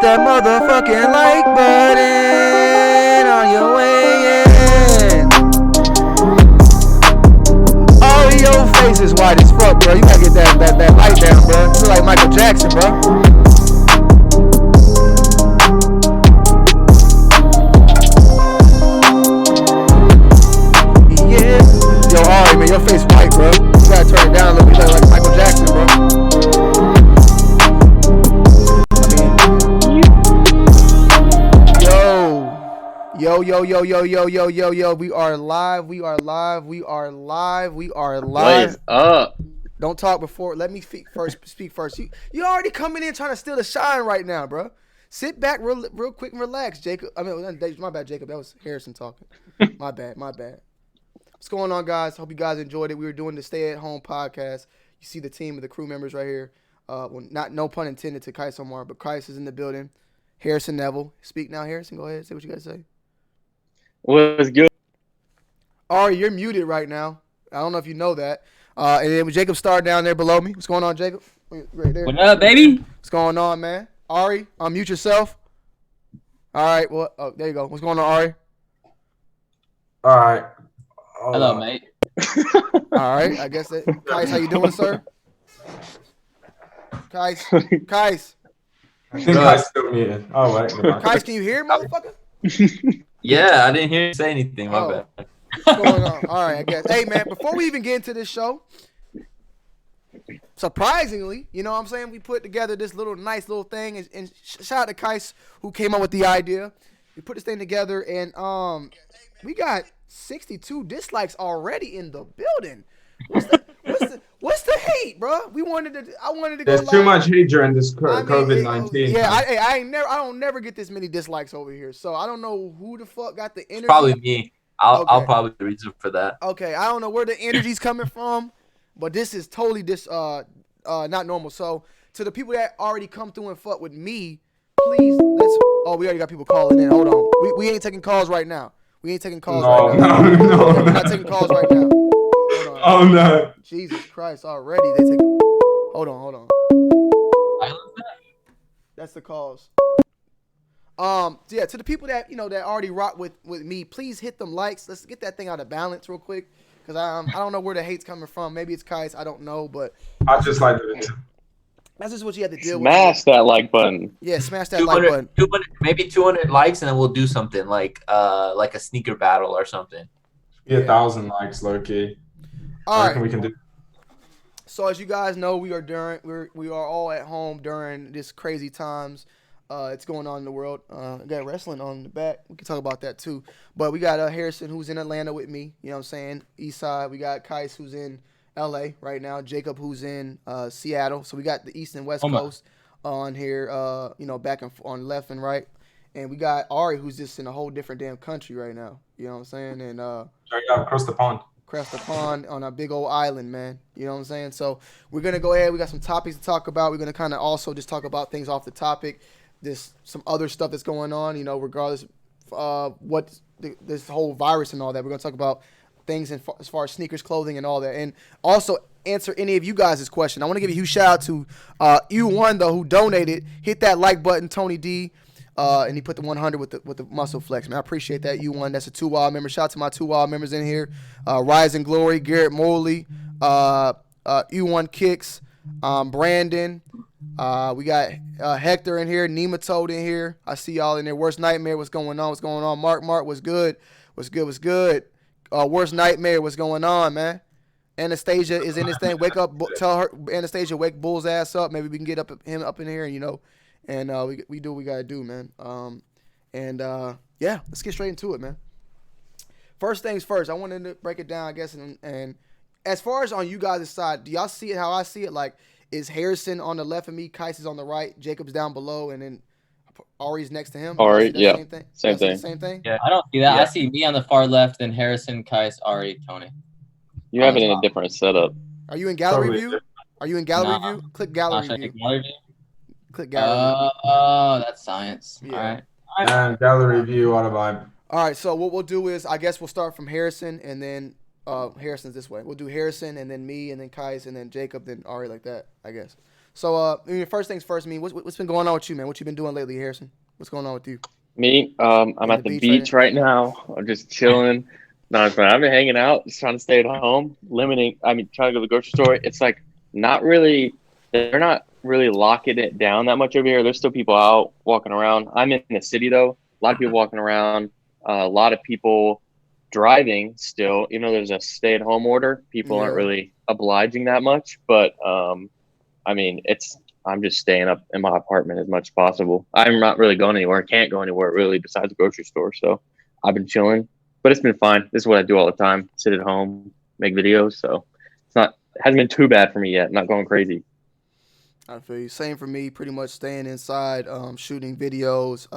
that motherfucking like button on your way in. Oh, your face is white as fuck, bro. You gotta get that light down, bro. You look like Michael Jackson, bro. Yeah. Yo, Ari, man, your face white, bro. You gotta turn it down a little bit. You look like Michael Jackson, bro. Yo, yo, yo, yo, yo, yo, yo, yo. We are live. We are live. We are live. We are live. What is up? Don't talk before. Let me speak first. You already coming in trying to steal the shine right now, bro. Sit back real quick and relax, Jacob. I mean, my bad, Jacob. That was Harrison talking. My bad. What's going on, guys? Hope you guys enjoyed it. We were doing the stay-at-home podcast. You see the team of the crew members right here. Well, no pun intended to Qias Omar, but Qias is in the building. Harrison Nevel. Speak now, Harrison. Go ahead. Say what you got to say. What's good? Ari, you're muted right now. I don't know if you know that. And then with Jacob Starr down there below me. What's going on, Jacob? Right there. What up, baby? What's going on, man? Ari, unmute yourself. All right. Well, there you go. What's going on, Ari? All right. Hello, mate. All right. I guess that. Qias, how you doing, sir? Qias. I think I still muted. Oh, wait. Qias, can you hear, motherfucker? Yeah, I didn't hear you say anything. My bad. What's going on? All right, I guess. Hey, man, before we even get into this show, surprisingly, you know what I'm saying, we put together this nice little thing, and shout out to Qias who came up with the idea. We put this thing together, and we got 62 dislikes already in the building. What's the hate, bro? I wanted to go. There's too much hate during this COVID-19. Yeah, I don't never get this many dislikes over here, so I don't know who the fuck got the energy. Probably me. I'll probably be the reason for that. Okay, I don't know where the energy's coming from, but this is totally not normal. So to the people that already come through and fuck with me, please we already got people calling in. Hold on. We ain't taking calls right now. We're not taking calls right now. Hold on. Oh no. Jesus Christ, already they take. Hold on. That's the calls. So yeah, to the people that that already rock with me, please hit them likes. Let's get that thing out of balance real quick, because I don't know where the hate's coming from. Maybe it's Qias, I don't know, but I just like it. That's just what you have to deal Smash with. that like button. Yeah, smash that like button. 200 likes, and then we'll do something like a sneaker battle or something. Be 1,000 likes, low key. All right. We can do. So as you guys know, we are all at home during this crazy times. It's going on in the world. We got wrestling on the back. We can talk about that too. But we got Harrison, who's in Atlanta with me. You know what I'm saying? East side. We got Qias, who's in L.A. right now. Jacob, who's in Seattle. So we got the East and West Coast on here. Back and on left and right. And we got Ari, who's just in a whole different damn country right now. You know what I'm saying? And across the pond. On a big old island, man. You know what I'm saying? So we're going to go ahead. We got some topics to talk about. We're going to kind of also just talk about things off the topic. Some other stuff that's going on, regardless of what this whole virus and all that. We're going to talk about things as far as sneakers, clothing, and all that. And also answer any of you guys' question. I want to give a huge shout out to U1, though, who donated. Hit that like button, Tony D. And he put the 100 with the muscle flex, man. I appreciate that, U1. That's a 2WILD member. Shout out to my 2WILD members in here. Rise and Glory, Garrett Moley, U1 Kicks, Brandon. We got Hector in here, Nematode in here. I see y'all in there. Worst Nightmare, what's going on? Mark, what's good? What's good? Worst Nightmare, what's going on, man? Anastasia is in this thing. Wake up, tell her, Anastasia, wake Bull's ass up. Maybe we can get him up in here, and we do what we gotta do, man. Yeah, let's get straight into it, man. First things first, I wanted to break it down, I guess, and as far as on you guys' side, do y'all see it how I see it? Like, is Harrison on the left of me, Qias is on the right, Jacob's down below, and then Ari's next to him? Ari, yeah. Same thing? Yeah. I don't see that. Yeah. I see me on the far left, then Harrison, Qias, Ari, Tony. You have it in a different setup. Are you in gallery view? View? Click gallery view. Click gallery view. Oh, that's science. Yeah. All right. And gallery view, what a vibe. All right, so what we'll do is, I guess we'll start from Harrison, and then Harrison's this way. We'll do Harrison, and then me, and then Qias, and then Jacob, then Ari, like that, I guess. So, first things first, what's been going on with you, man? What you been doing lately, Harrison? What's going on with you? Me, I'm at the beach right now. I'm just chilling. No, I've been hanging out, just trying to stay at home, trying to go to the grocery store. It's like they're not really locking it down that much over here. There's still people out walking around. I'm in the city, though. A lot of people walking around. A lot of people driving still. Even though there's a stay-at-home order, people aren't really obliging that much. But, I'm just staying up in my apartment as much as possible. I'm not really going anywhere. I can't go anywhere, really, besides the grocery store. So I've been chilling, but it's been fine. This is what I do all the time: sit at home, make videos. So it hasn't been too bad for me yet. Not going crazy. I feel you. Same for me. Pretty much staying inside, shooting videos,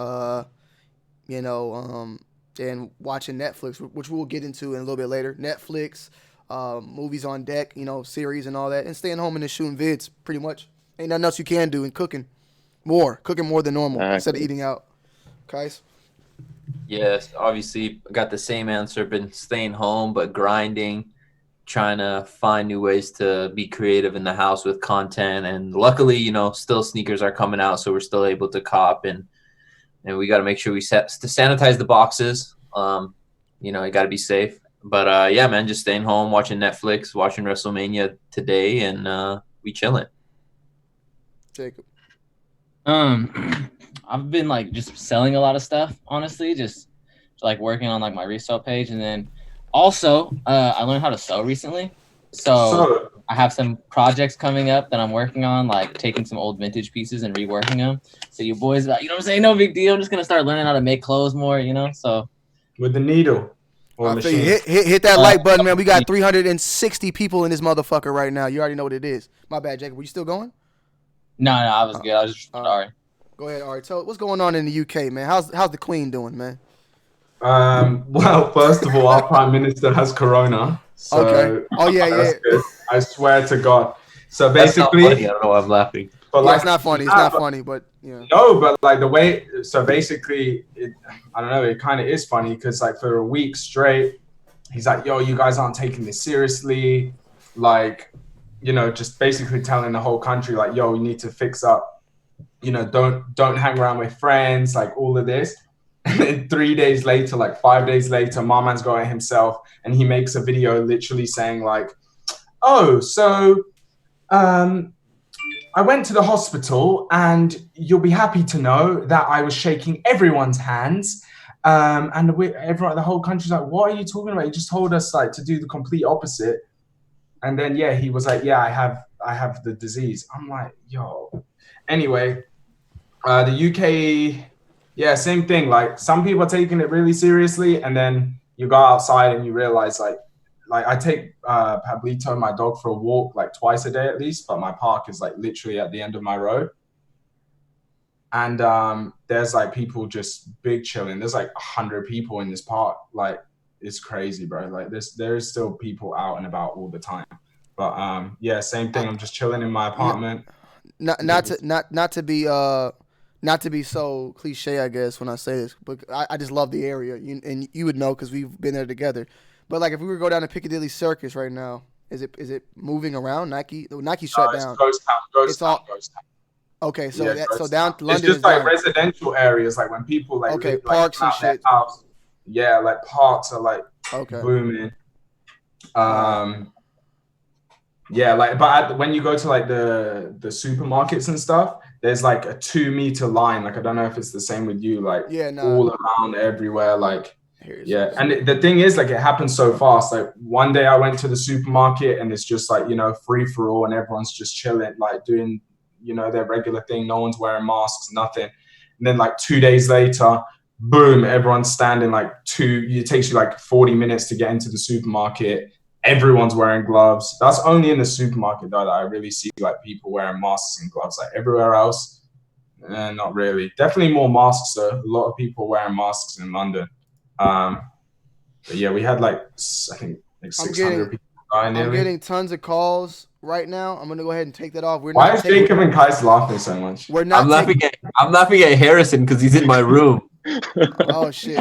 and watching Netflix, which we'll get into in a little bit later. Netflix, movies on deck, series and all that, and staying home and just shooting vids. Pretty much, ain't nothing else you can do, and cooking more than normal instead of eating out. Qias? Yes, obviously got the same answer. Been staying home, but grinding, trying to find new ways to be creative in the house with content. And luckily, still sneakers are coming out, so we're still able to cop, and we got to make sure we sanitize the boxes. You got to be safe. But yeah, man, just staying home, watching Netflix, watching WrestleMania today, and we chilling. Jacob? I've been like just selling a lot of stuff, honestly, just like working on like my resale page, and then also I learned how to sew recently, so I have some projects coming up that I'm working on, like taking some old vintage pieces and reworking them. So you boys, what I'm saying, no big deal. I'm just gonna start learning how to make clothes more, so with the needle or machine. Hit that like button, man. We got 360 people in this motherfucker right now. You already know what it is. My bad, Jacob. Were you still going? No, I was good. I was just sorry. Go ahead, Ari. Tell what's going on in the UK, man. How's the Queen doing, man? Well, first of all, our Prime Minister has corona. So okay. Oh yeah. Good. I swear to God. So basically, that's not funny. I don't know why I'm laughing. But it's not funny. It's not funny, but yeah. No, but like the way. So basically, I don't know. It kind of is funny because like for a week straight, he's like, "Yo, you guys aren't taking this seriously," like, just basically telling the whole country like, "Yo, we need to fix up." Don't hang around with friends, like all of this. And then 3 days later, like 5 days later, my man's got it himself, and he makes a video literally saying like, "Oh, so I went to the hospital, and you'll be happy to know that I was shaking everyone's hands, and the whole country's like, what are you talking about? You just told us like to do the complete opposite." And then he was like, "Yeah, I have the disease." I'm like, yo. Anyway, the UK, same thing. Like some people are taking it really seriously, and then you go outside and you realize like I take Pablito, my dog, for a walk like twice a day at least, but my park is like literally at the end of my road. And there's like people just big chilling. There's like 100 people in this park. Like it's crazy, bro. Like there's still people out and about all the time. But same thing. I'm just chilling in my apartment. Not to be so cliche, I guess, when I say this, but I just love the area, and you would know because we've been there together. But like, if we were to go down to Piccadilly Circus right now, is it moving around? Nike shut down. Ghost town. Okay, so down to London. It's just like residential areas, like when people like live, parks like, and shit. House. Yeah, like parks are like booming. But when you go to like the supermarkets and stuff, there's like a 2 meter line. Like I don't know if it's the same with you. Like all around everywhere. Like and the thing is, like it happens so fast. Like one day I went to the supermarket and it's just like free for all, and everyone's just chilling, like doing their regular thing. No one's wearing masks, nothing. And then like 2 days later, boom, everyone's standing like it takes you like 40 minutes to get into the supermarket. Everyone's wearing gloves. That's only in the supermarket though that I really see like people wearing masks and gloves. Like everywhere else, not really. Definitely more masks though. A lot of people wearing masks in London. But yeah, we had like I think like 600 people die nearly. I'm getting tons of calls right now. I'm gonna go ahead and take that off. Why is Jacob and Qias laughing so much? I'm laughing at Harrison because he's in my room. Oh shit!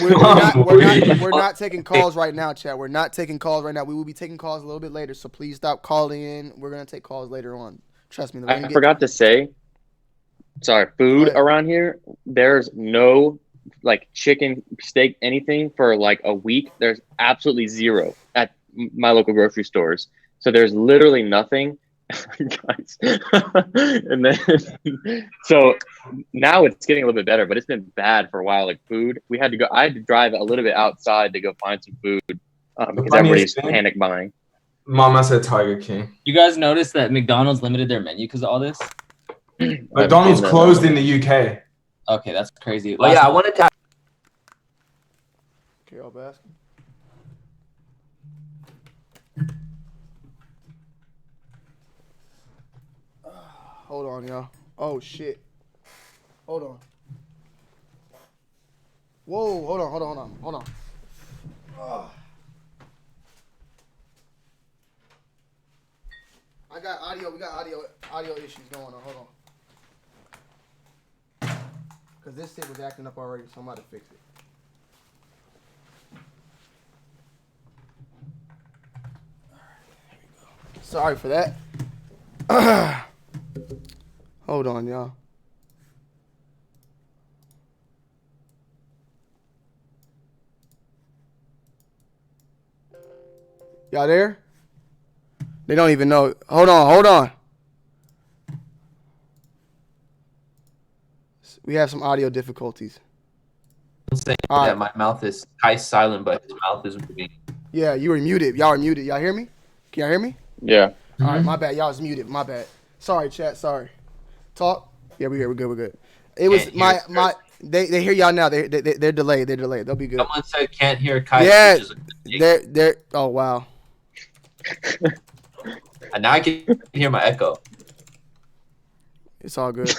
We're not taking calls right now, chat. We're not taking calls right now. We will be taking calls a little bit later, so please stop calling in. We're gonna take calls later on. Trust me. I forgot to say. Sorry, food around here. There's no like chicken, steak, anything for like a week. There's absolutely zero at my local grocery stores. So there's literally nothing. Guys. And then so now it's getting a little bit better, but it's been bad for a while. Like food, I had to drive a little bit outside to go find some food because everybody's panic buying. Mama said Tiger King. You guys noticed that McDonald's limited their menu because of all this? McDonald's closed in the UK. Okay, that's crazy. I wanted to Okay, I'll ask him. Hold on, y'all. Oh shit. Hold on. Whoa, hold on. We got audio issues going on. Hold on. Cause this shit was acting up already, so I'm about to fix it. Sorry for that. Hold on, y'all. Y'all there? They don't even know. Hold on. We have some audio difficulties. I'm saying All that right. my mouth is silent, but his mouth is moving. Yeah, you were muted. Y'all are muted. Y'all hear me? Can y'all hear me? Yeah. All right, my bad. Y'all was muted. My bad. Sorry, chat. Sorry. Talk. Yeah, we're here. We're good. It was my. They hear y'all now. They're delayed. They'll be good. Someone said can't hear Qias. Yeah, Which is a good thing. they're. Oh wow. And now I can hear my echo. It's all good. So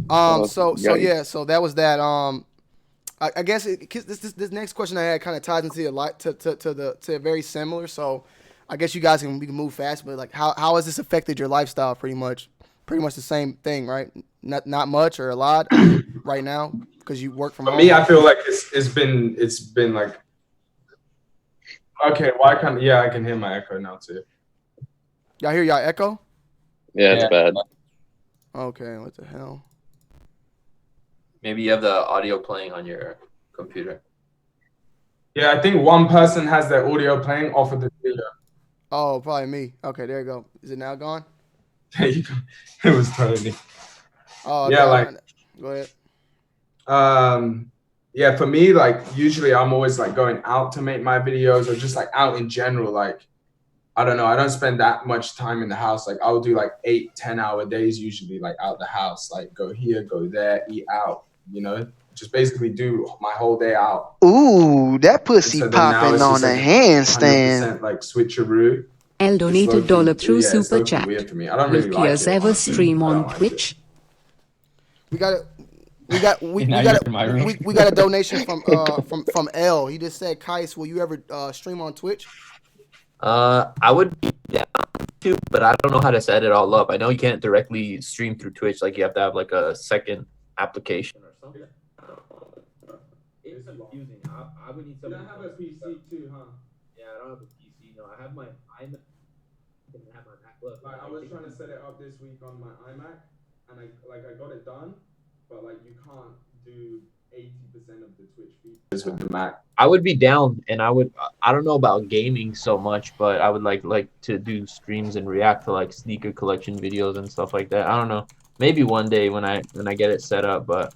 that was that. I guess this next question I had kind of ties into to very similar. So I guess we can move fast, but like how has this affected your lifestyle? Pretty much the same thing, right? Not much or a lot right now because you work from home. For me, I feel like it's been like, okay, well, I can hear my echo now too. Y'all hear y'all echo? Yeah, it's bad. Okay, what the hell? Maybe you have the audio playing on your computer. Yeah, I think one person has their audio playing off of the video. Oh, probably me. Okay, there you go. Is it now gone? There you go. It was totally. Oh, yeah, like. Go ahead. Yeah, for me, like usually I'm always like going out to make my videos or just like out in general. Like, I don't know. I don't spend that much time in the house. Like I'll do like 8-10 hour days usually, like out the house, like go here, go there, eat out, just basically do my whole day out. Ooh, that pussy so popping on a handstand. 100% like switcheroo. L donated $1 through super chat. Weird for me. I don't Will really like Qias it. ever stream on like Twitch? We got a donation from L. He just said, Qias, will you ever stream on Twitch? I would be down to, but I don't know how to set it all up. I know you can't directly stream through Twitch. Like you have to have like a second application or something. It's confusing. I would need something. You don't have a PC too, huh? Yeah, I don't have a PC. No, I have my iMac. And I have my MacBook. Like I was trying to set it up this week on my iMac, and I got it done, but like you can't do 80% of the Twitch features with the Mac. I would be down, and I don't know about gaming so much, but I would like to do streams and react to like sneaker collection videos and stuff like that. I don't know. Maybe one day when I get it set up, but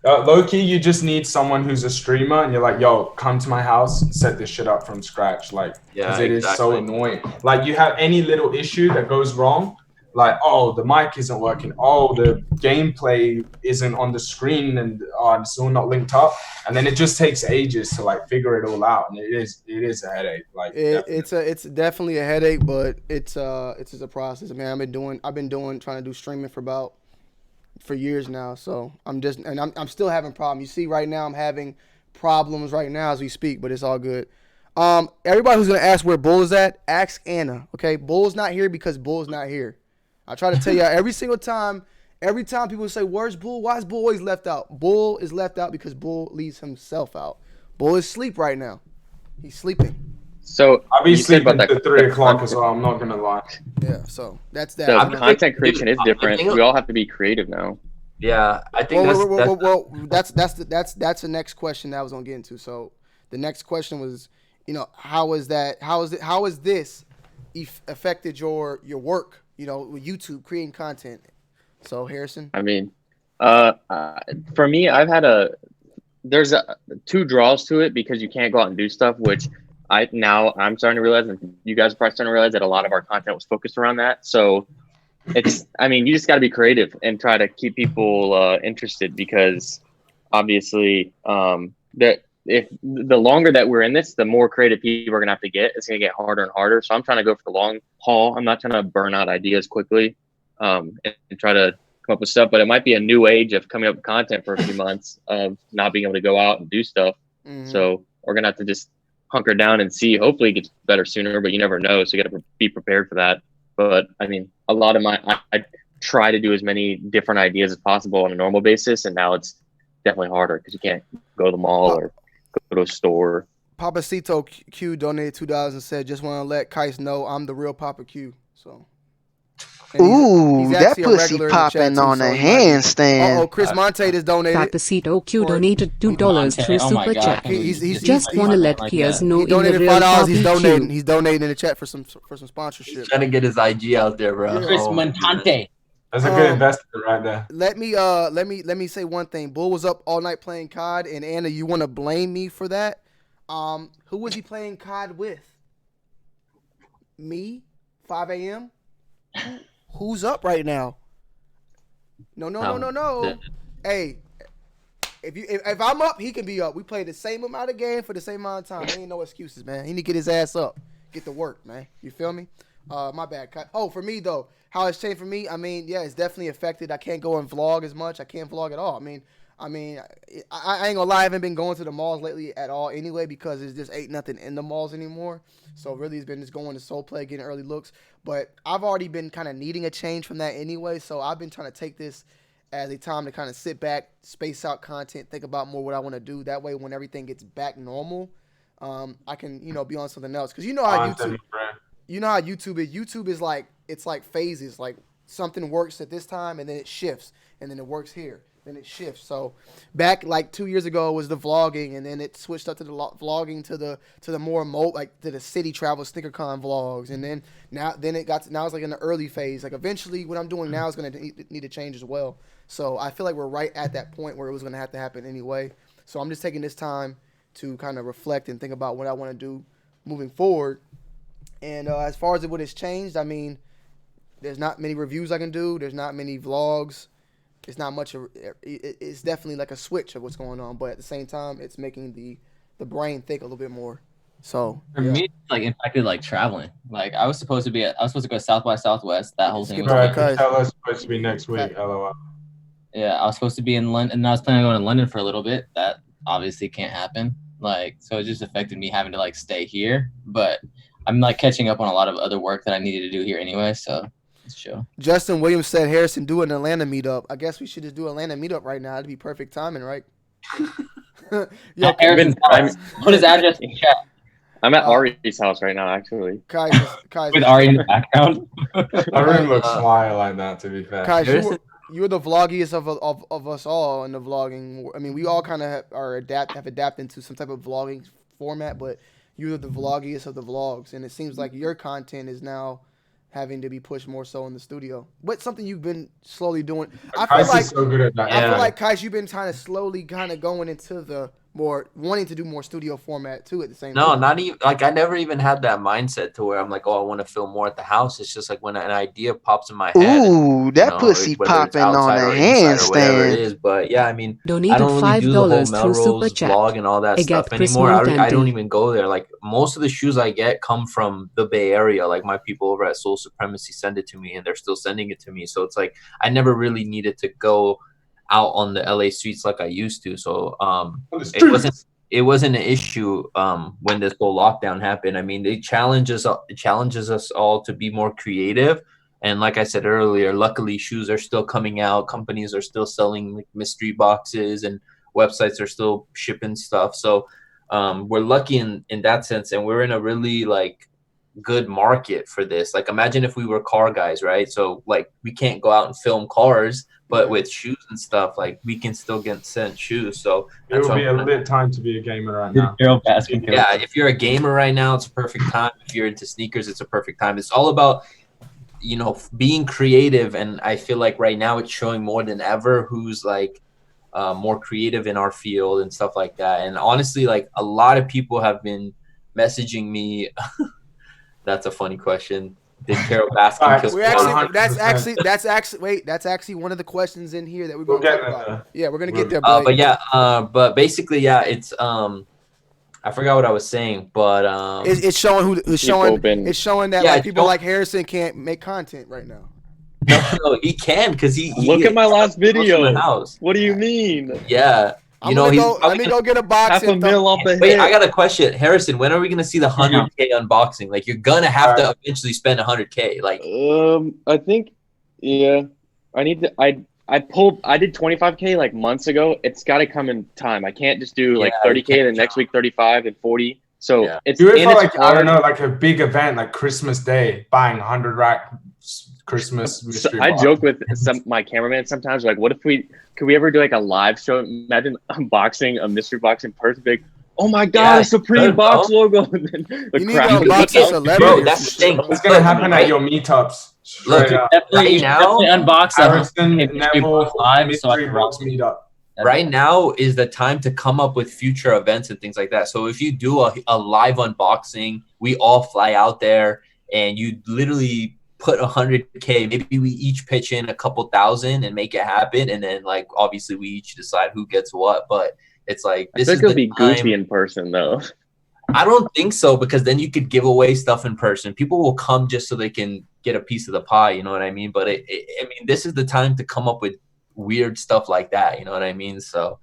low key, you just need someone who's a streamer, and you're like, yo, come to my house and set this shit up from scratch, like, because it is so annoying. Like, you have any little issue that goes wrong, like, oh, the mic isn't working, oh, the gameplay isn't on the screen, and it's all not linked up, and then it just takes ages to like figure it all out, and it is a headache. Like, it's definitely a headache, but it's just a process. I mean, I've been trying to do streaming for years now, so I'm still having problems. You see, right now I'm having problems right now as we speak, but it's all good. Everybody who's gonna ask where Bull is at, ask Anna. Okay, Bull's not here because Bull's not here. I try to tell you every single time. Every time people say, "Where's Bull? Why is Bull always left out?" Bull is left out because Bull leaves himself out. Bull is asleep right now. He's sleeping. So I'll be sleeping to 3 o'clock as well. I'm not gonna lie. Yeah, so that's that. So content creation is different. We all have to be creative now. Yeah, I think that's the next question that I was gonna get into. So the next question was, how is this affected your work? With YouTube creating content. So Harrison. I mean, for me, there's two draws to it because you can't go out and do stuff, which I'm starting to realize, and you guys are probably starting to realize that a lot of our content was focused around that. So you just got to be creative and try to keep people interested because obviously that if the longer that we're in this, the more creative people we're gonna have to get. It's gonna get harder and harder. So I'm trying to go for the long haul. I'm not trying to burn out ideas quickly, and try to come up with stuff. But it might be a new age of coming up with content for a few months of not being able to go out and do stuff. So we're gonna have to just hunker down and see. Hopefully it gets better sooner, but you never know. So you got to be prepared for that. But I mean, a lot of I try to do as many different ideas as possible on a normal basis, and now it's definitely harder because you can't go to the mall or go to a store. Papacito Q donated $2 and said, "Just want to let Qias know I'm the real Papa Q." So. Ooh, that pussy popping on a handstand. Chris Monte just donated. Papacito Q donated $2 through Super Chat. Just want to let Qias know he donated in the real $5. He's donating in the chat for some sponsorship. He's trying to get his IG out there, bro. Chris Montante. That's a good investment right there. Let me say one thing. Bull was up all night playing COD, and Anna, you want to blame me for that? Who was he playing COD with? Me? 5 a.m. Who's up right now? No. Hey, if I'm up, he can be up. We play the same amount of game for the same amount of time. There ain't no excuses, man. He need to get his ass up, get to work, man. You feel me? My bad. Oh, for me though, how it's changed for me. I mean, yeah, it's definitely affected. I can't go and vlog as much. I can't vlog at all. I ain't gonna lie. I haven't been going to the malls lately at all anyway because there's just ain't nothing in the malls anymore. So really it's been just going to Soul Play, getting early looks. But I've already been kind of needing a change from that anyway. So I've been trying to take this as a time to kind of sit back, space out content, think about more what I want to do. That way when everything gets back normal, I can, be on something else. Because you know how YouTube is. YouTube is like, it's like phases. Like something works at this time and then it shifts. And then it works here. Then it shifts. So back like 2 years ago was the vlogging, and then it switched up to the vlogging to the more to the city travel SneakerCon vlogs, and then now it's like in the early phase. Like eventually, what I'm doing now is going to need to change as well. So I feel like we're right at that point where it was going to have to happen anyway. So I'm just taking this time to kind of reflect and think about what I want to do moving forward. And as far as what has changed, I mean, there's not many reviews I can do. There's not many vlogs. It's not much. It's definitely like a switch of what's going on, but at the same time, it's making the brain think a little bit more. So for me, it's like impacted like traveling. Like I was supposed to go to South by Southwest. That whole thing. Right, tell us supposed to be next week. LOL. Yeah, I was supposed to be in London, and I was planning on going to London for a little bit. That obviously can't happen. Like, so it just affected me having to like stay here. But I'm like catching up on a lot of other work that I needed to do here anyway. So. Sure. Justin Williams said, "Harrison, do an Atlanta meetup." I guess we should just do Atlanta meetup right now. It'd be perfect timing, right? Yo, Harrison, put his address in chat. I'm at Ari's house right now, actually. Qias, with Ari in the background. Ari looks sly like that, to be fair. Qias, you're the vloggiest of us all in the vlogging. I mean, we all kind of have adapted to some type of vlogging format, but you're the vloggiest of the vlogs, and it seems like your content is now having to be pushed more so in the studio. What's something you've been slowly doing? I feel like so good at that. I feel like Qias, you've been kind of slowly kind of going into the more wanting to do more studio format too at the same time. No, not even like I never even had that mindset to where I'm like, oh, I want to film more at the house. It's just like when an idea pops in my head. Ooh, that pussy popping on a handstand. It is, but yeah, I mean, Donated I don't really do the whole Melrose vlog and all that stuff anymore. I don't even go there. Like most of the shoes I get come from the Bay Area. Like my people over at Soul Supremacy send it to me, and they're still sending it to me. So it's like I never really needed to go out on the LA streets like I used to. So it wasn't an issue when this whole lockdown happened. I mean, it challenges us all to be more creative. And like I said earlier, luckily shoes are still coming out. Companies are still selling like mystery boxes, and websites are still shipping stuff. So we're lucky in that sense, and we're in a really like good market for this. Like imagine if we were car guys, right? So like we can't go out and film cars, but with shoes and stuff, like we can still get sent shoes. So it will be a bit time to be a gamer right now. Yeah, if you're a gamer right now, it's a perfect time. If you're into sneakers, it's a perfect time. It's all about being creative, and I feel like right now it's showing more than ever who's like more creative in our field and stuff like that. And honestly, like a lot of people have been messaging me. That's a funny question. Did Carol Baskin kill? We're actually, that's actually one of the questions in here that we're going to talk about. Yeah, we're going to get there, Blake. But basically, yeah, it's I forgot what I was saying, but it's showing it's showing that like people like Harrison can't make content right now. No, he can because he look at my last video. What do you mean? Yeah. Let me go get a box. $500,000 off the Wait, I got a question, Harrison. When are we gonna see the 100K unboxing? Like, you're gonna have to eventually spend 100K. Like, I think, yeah, I need to. I did 25K like months ago. It's got to come in time. I can't just do like 30K, then next week 35 and 40. So it's do it for like I don't know, like a big event like Christmas Day, buying 100 rack Christmas mystery box. I joke with my cameraman sometimes, like, what if could we ever do like a live show? Imagine unboxing a mystery box in person, big. Oh my God, Supreme box logo. You need to unbox a celebrity. Bro, that's the thing. It's gonna happen at your meetups. Look, definitely unbox Harrison, Nevel, mystery box meetup. Right now is the time to come up with future events and things like that. So if you do a live unboxing, we all fly out there and you literally put 100K, maybe we each pitch in a couple thousand and make it happen. And then like, obviously we each decide who gets what, but it's like, this is gonna be goofy in person though. I don't think so, because then you could give away stuff in person. People will come just so they can get a piece of the pie. You know what I mean? But I mean, this is the time to come up with weird stuff like that. You know what I mean? So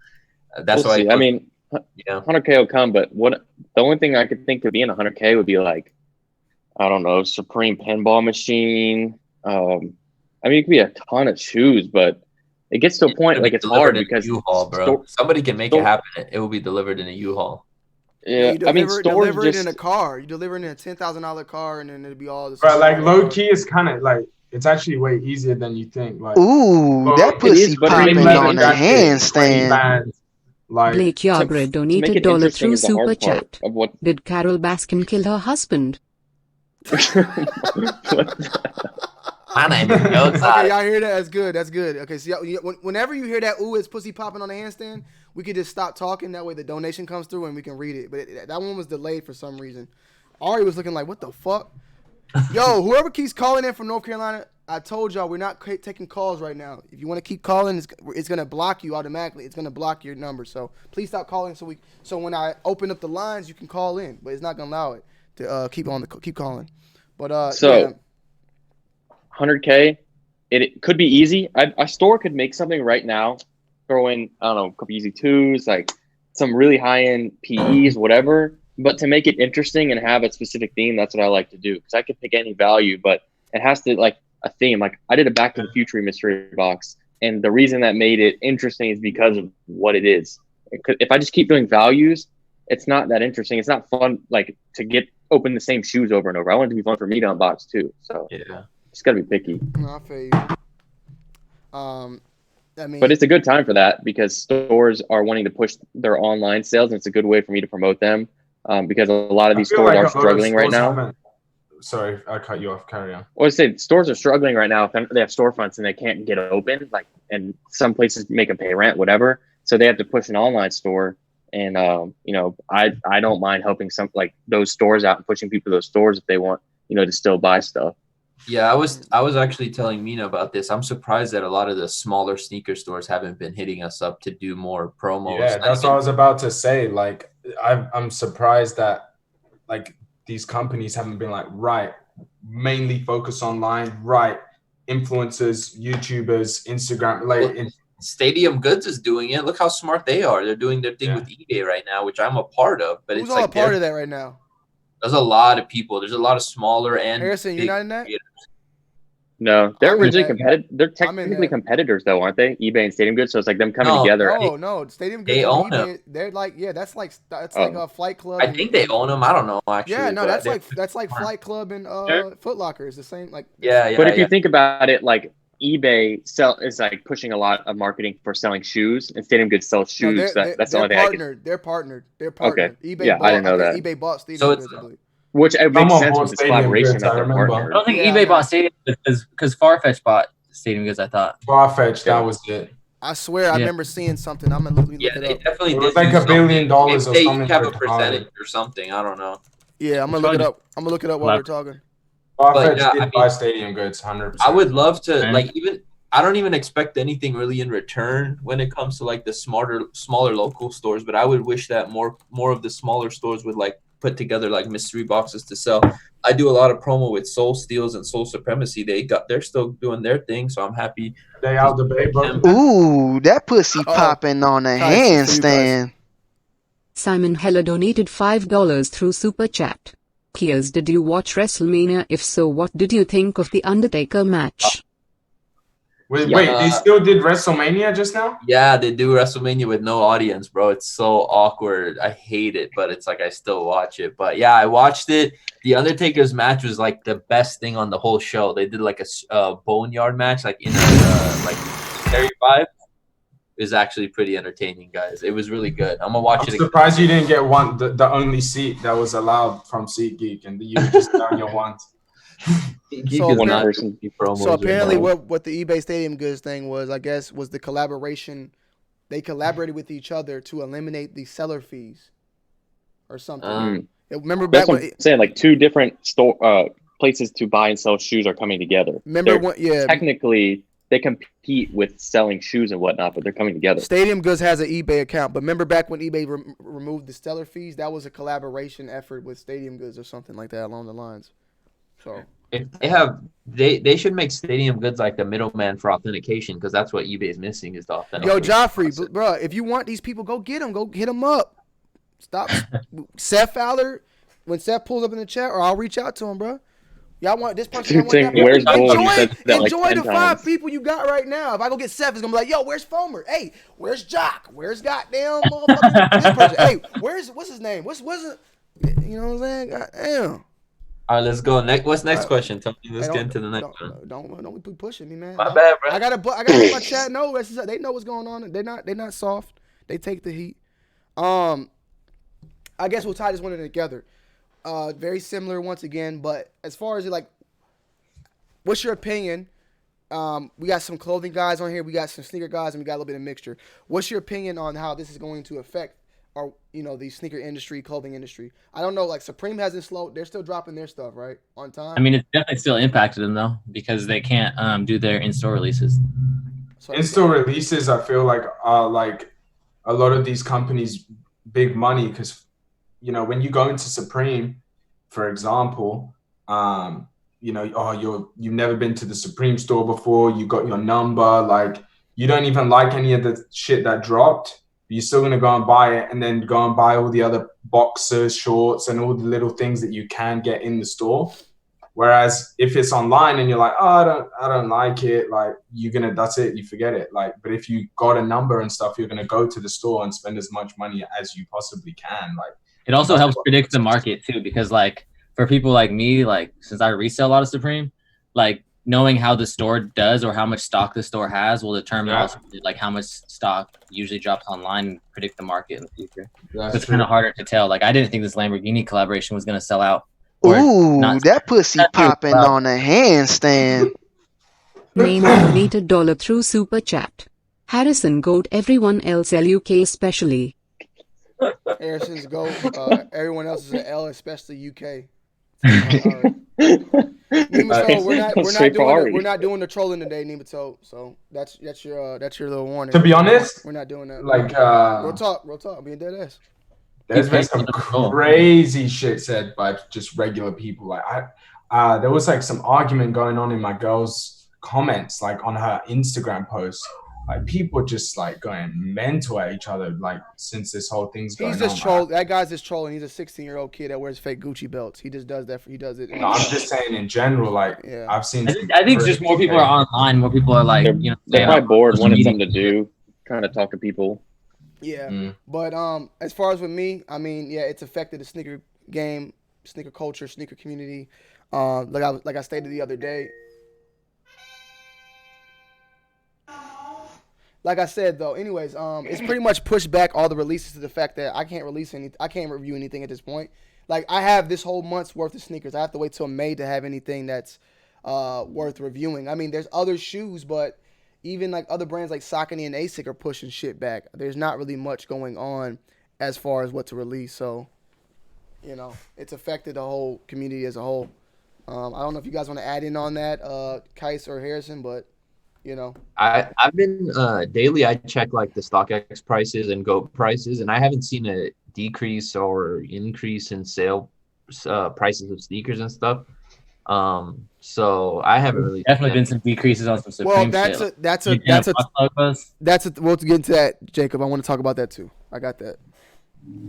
that's why. I mean, 100K will come, but the only thing I could think of being 100K would be like, I don't know, Supreme pinball machine. I mean, it could be a ton of shoes, but it gets to a point like it's hard because U-Haul, bro. Somebody can make it happen. It will be delivered in a U-Haul. Yeah, I mean, stores deliver it in a car. You deliver it in a $10,000 car, and then it'll be all this. But like low key is kind of like it's actually way easier than you think. Like, that pussy popping on a handstand. Like, Blake Yarbrough donated $1 through Super Chat. Did Carol Baskin kill her husband? My name is Joe. Okay, y'all hear that? That's good. That's good. Okay, so whenever you hear that, ooh, it's pussy popping on a handstand, we could just stop talking. That way the donation comes through and we can read it. But that one was delayed for some reason. Ari was looking like, what the fuck? Yo, whoever keeps calling in from North Carolina, I told y'all we're not taking calls right now. If you want to keep calling, it's going to block you automatically. It's going to block your number. So please stop calling so when I open up the lines, you can call in. But it's not going to allow it to keep calling. But 100K, it could be easy. A store could make something right now, throw in, I don't know, a couple easy twos, like some really high-end PEs, whatever. But to make it interesting and have a specific theme, that's what I like to do. Because I could pick any value, but it has to, like, a theme. Like, I did a Back to the Future mystery box. And the reason that made it interesting is because of what it is. If I just keep doing values, it's not that interesting. It's not fun, like, to open the same shoes over and over. I want it to be fun for me to unbox, too. So, yeah. Just gotta be picky. No, I feel you. But it's a good time for that because stores are wanting to push their online sales, and it's a good way for me to promote them because a lot of these stores are struggling right now. Sorry, I cut you off. Carry on. Well, I said stores are struggling right now. If they have storefronts and they can't get open, and some places make them pay rent, whatever. So they have to push an online store, and I don't mind helping some like those stores out and pushing people to those stores if they want to still buy stuff. Yeah, I was actually telling Mina about this. I'm surprised that a lot of the smaller sneaker stores haven't been hitting us up to do more promos. Yeah, that's what I was about to say. Like, I'm surprised that like these companies haven't been like, right, mainly focus online, right, influencers, YouTubers, Instagram. Like, Stadium Goods is doing it. Look how smart they are. They're doing their thing with eBay right now, which I'm a part of. But who's all a part of that right now? There's a lot of people. There's a lot of smaller and Harrison, you're not in that? No, they're originally competitive. They're technically competitors, though, aren't they? eBay and Stadium Goods, so it's like them coming together. No, Stadium Goods. They own them. They're like, that's like a Flight Club. I think they own them. I don't know actually. Yeah, no, that's like Flight Club and Foot Locker is the same. Like, yeah. But if you think about it, like eBay is like pushing a lot of marketing for selling shoes, and Stadium Goods sells shoes. That's the only thing. They're partnered. Okay. eBay I didn't know that. eBay bought Stadium Goods, I believe. Which it makes sense with this collaboration that they're partnering. I don't think eBay bought Stadium Goods because Farfetch bought Stadium Goods, I thought. Farfetch, that was it. I swear, I remember seeing something. I'm gonna look it up. Definitely. It was like $1 billion or something. They have a percentage or something. I don't know. Yeah, I'm gonna look it up. I'm gonna look it up while we're talking. Farfetch did buy Stadium Goods, 100%. I would love to I don't even expect anything really in return when it comes to like the smaller local stores, but I would wish that more of the smaller stores would like put together like mystery boxes to sell. I do a lot of promo with Soul Steals and Soul Supremacy. They're still doing their thing, so I'm happy. They out the bay, bro. Ooh, that pussy popping on a handstand. Simon Heller donated $5 through Super Chat. Qias, did you watch WrestleMania? If so, what did you think of the Undertaker match? Wait, they still did WrestleMania just now? Yeah, they do WrestleMania with no audience, bro. It's so awkward. I hate it, but it's like I still watch it. But yeah, I watched it. The Undertaker's match was like the best thing on the whole show. They did like a boneyard match, like in a like Terry 5. It was actually pretty entertaining, guys. It was really good. I'm gonna watch it. I'm surprised you didn't get the only seat that was allowed from SeatGeek, and you just down your want. So apparently what the eBay Stadium Goods thing was, I guess, was the collaboration. They collaborated with each other to eliminate the seller fees or something. Remember back when saying like two different places to buy and sell shoes are coming together. Technically they compete with selling shoes and whatnot, but they're coming together. Stadium Goods has an eBay account, but remember back when eBay removed the seller fees? That was a collaboration effort with Stadium Goods or something like that along the lines. So if they should make Stadium Goods like the middleman for authentication, because that's what eBay is missing is the authentication. Yo, Joffrey, bro, if you want these people, go get them. Go hit them up. Stop. Seth Fowler, when Seth pulls up in the chat, or I'll reach out to him, bro. Y'all want this person? Where's enjoy the 5 people you got right now. If I go get Seth, it's gonna be like, yo, where's Fomer? Hey, where's Jock? Where's goddamn motherfucking this person? Hey, what's his name? What's it? You know what I'm saying? Goddamn. All right, let's go. What's next question? Tony, let's get into the next one. Don't be pushing me, man. My bad, bro. I gotta let my chat know. They know what's going on. They're not soft. They take the heat. I guess we'll tie this one together. Very similar once again, but as far as like, what's your opinion? We got some clothing guys on here. We got some sneaker guys, and we got a little bit of mixture. What's your opinion on how this is going to affect our, the sneaker industry, clothing industry? I don't know. Like Supreme hasn't slowed. They're still dropping their stuff, right, on time. I mean, it's definitely still impacted them though because they can't do their in-store releases. In-store releases, I feel like are like a lot of these companies big money because when you go into Supreme, for example, you've never been to the Supreme store before. You got your number, like you don't even like any of the shit that dropped. You're still gonna go and buy it, and then go and buy all the other boxers, shorts, and all the little things that you can get in the store. Whereas if it's online and you're like, oh, I don't like it, like that's it, you forget it. Like, but if you got a number and stuff, you're gonna go to the store and spend as much money as you possibly can. Like, it also helps predict the market too, because like for people like me, like since I resell a lot of Supreme, like knowing how the store does or how much stock the store has will determine also like how much stock usually drops online and predict the market in the future. So it's kind of harder to tell. Like I didn't think this Lamborghini collaboration was gonna sell out. Ooh, that pussy popping on a handstand. Name donated $1 through Super Chat. Harrison Goat, everyone else LUK especially. Harrison's Goat, everyone else is an L, especially UK. We're not doing the trolling today, Nevel. So that's your little warning. To be honest, we're not doing that. Like real talk, being dead ass. There's been some crazy shit said by just regular people. Like there was like some argument going on in my girl's comments, like on her Instagram post. Like people just like going mental at each other, like since this whole thing's going on. He's just trolling. That guy's just trolling. He's a 16-year-old kid that wears fake Gucci belts. He just does that. He does it. No, I'm just saying in general. Like I've seen. I think just more people are online. More people are like, they're probably bored, wanting something to do, trying to talk to people. Yeah, but as far as with me, I mean, it's affected the sneaker game, sneaker culture, sneaker community. Like I stated the other day. Like I said though, anyways, it's pretty much pushed back all the releases to the fact that I can't review anything at this point. Like I have this whole month's worth of sneakers. I have to wait till May to have anything that's worth reviewing. I mean, there's other shoes, but even like other brands like Saucony and ASIC are pushing shit back. There's not really much going on as far as what to release. So, it's affected the whole community as a whole. I don't know if you guys want to add in on that, Qias or Harrison, but I've been daily. I check like the StockX prices and GOAT prices, and I haven't seen a decrease or increase in sale prices of sneakers and stuff. So I haven't really definitely been some decreases on some Supreme. Well, that's a we'll get into that, Jacob. I want to talk about that too. I got that.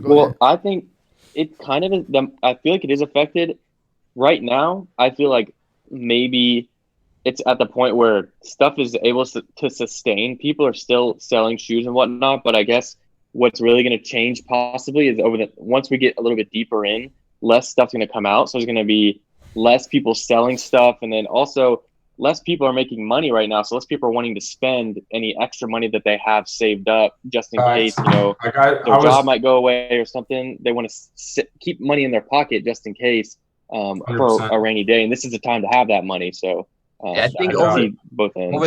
Go ahead. I think it kind of is. I feel like it is affected right now. I feel like maybe it's at the point where stuff is able to sustain. People are still selling shoes and whatnot, but I guess what's really going to change possibly is once we get a little bit deeper in, less stuff's going to come out. So there's going to be less people selling stuff, and then also less people are making money right now. So less people are wanting to spend any extra money that they have saved up just in case, their job might go away or something. They want to keep money in their pocket just in case for a rainy day. And this is the time to have that money. So I think over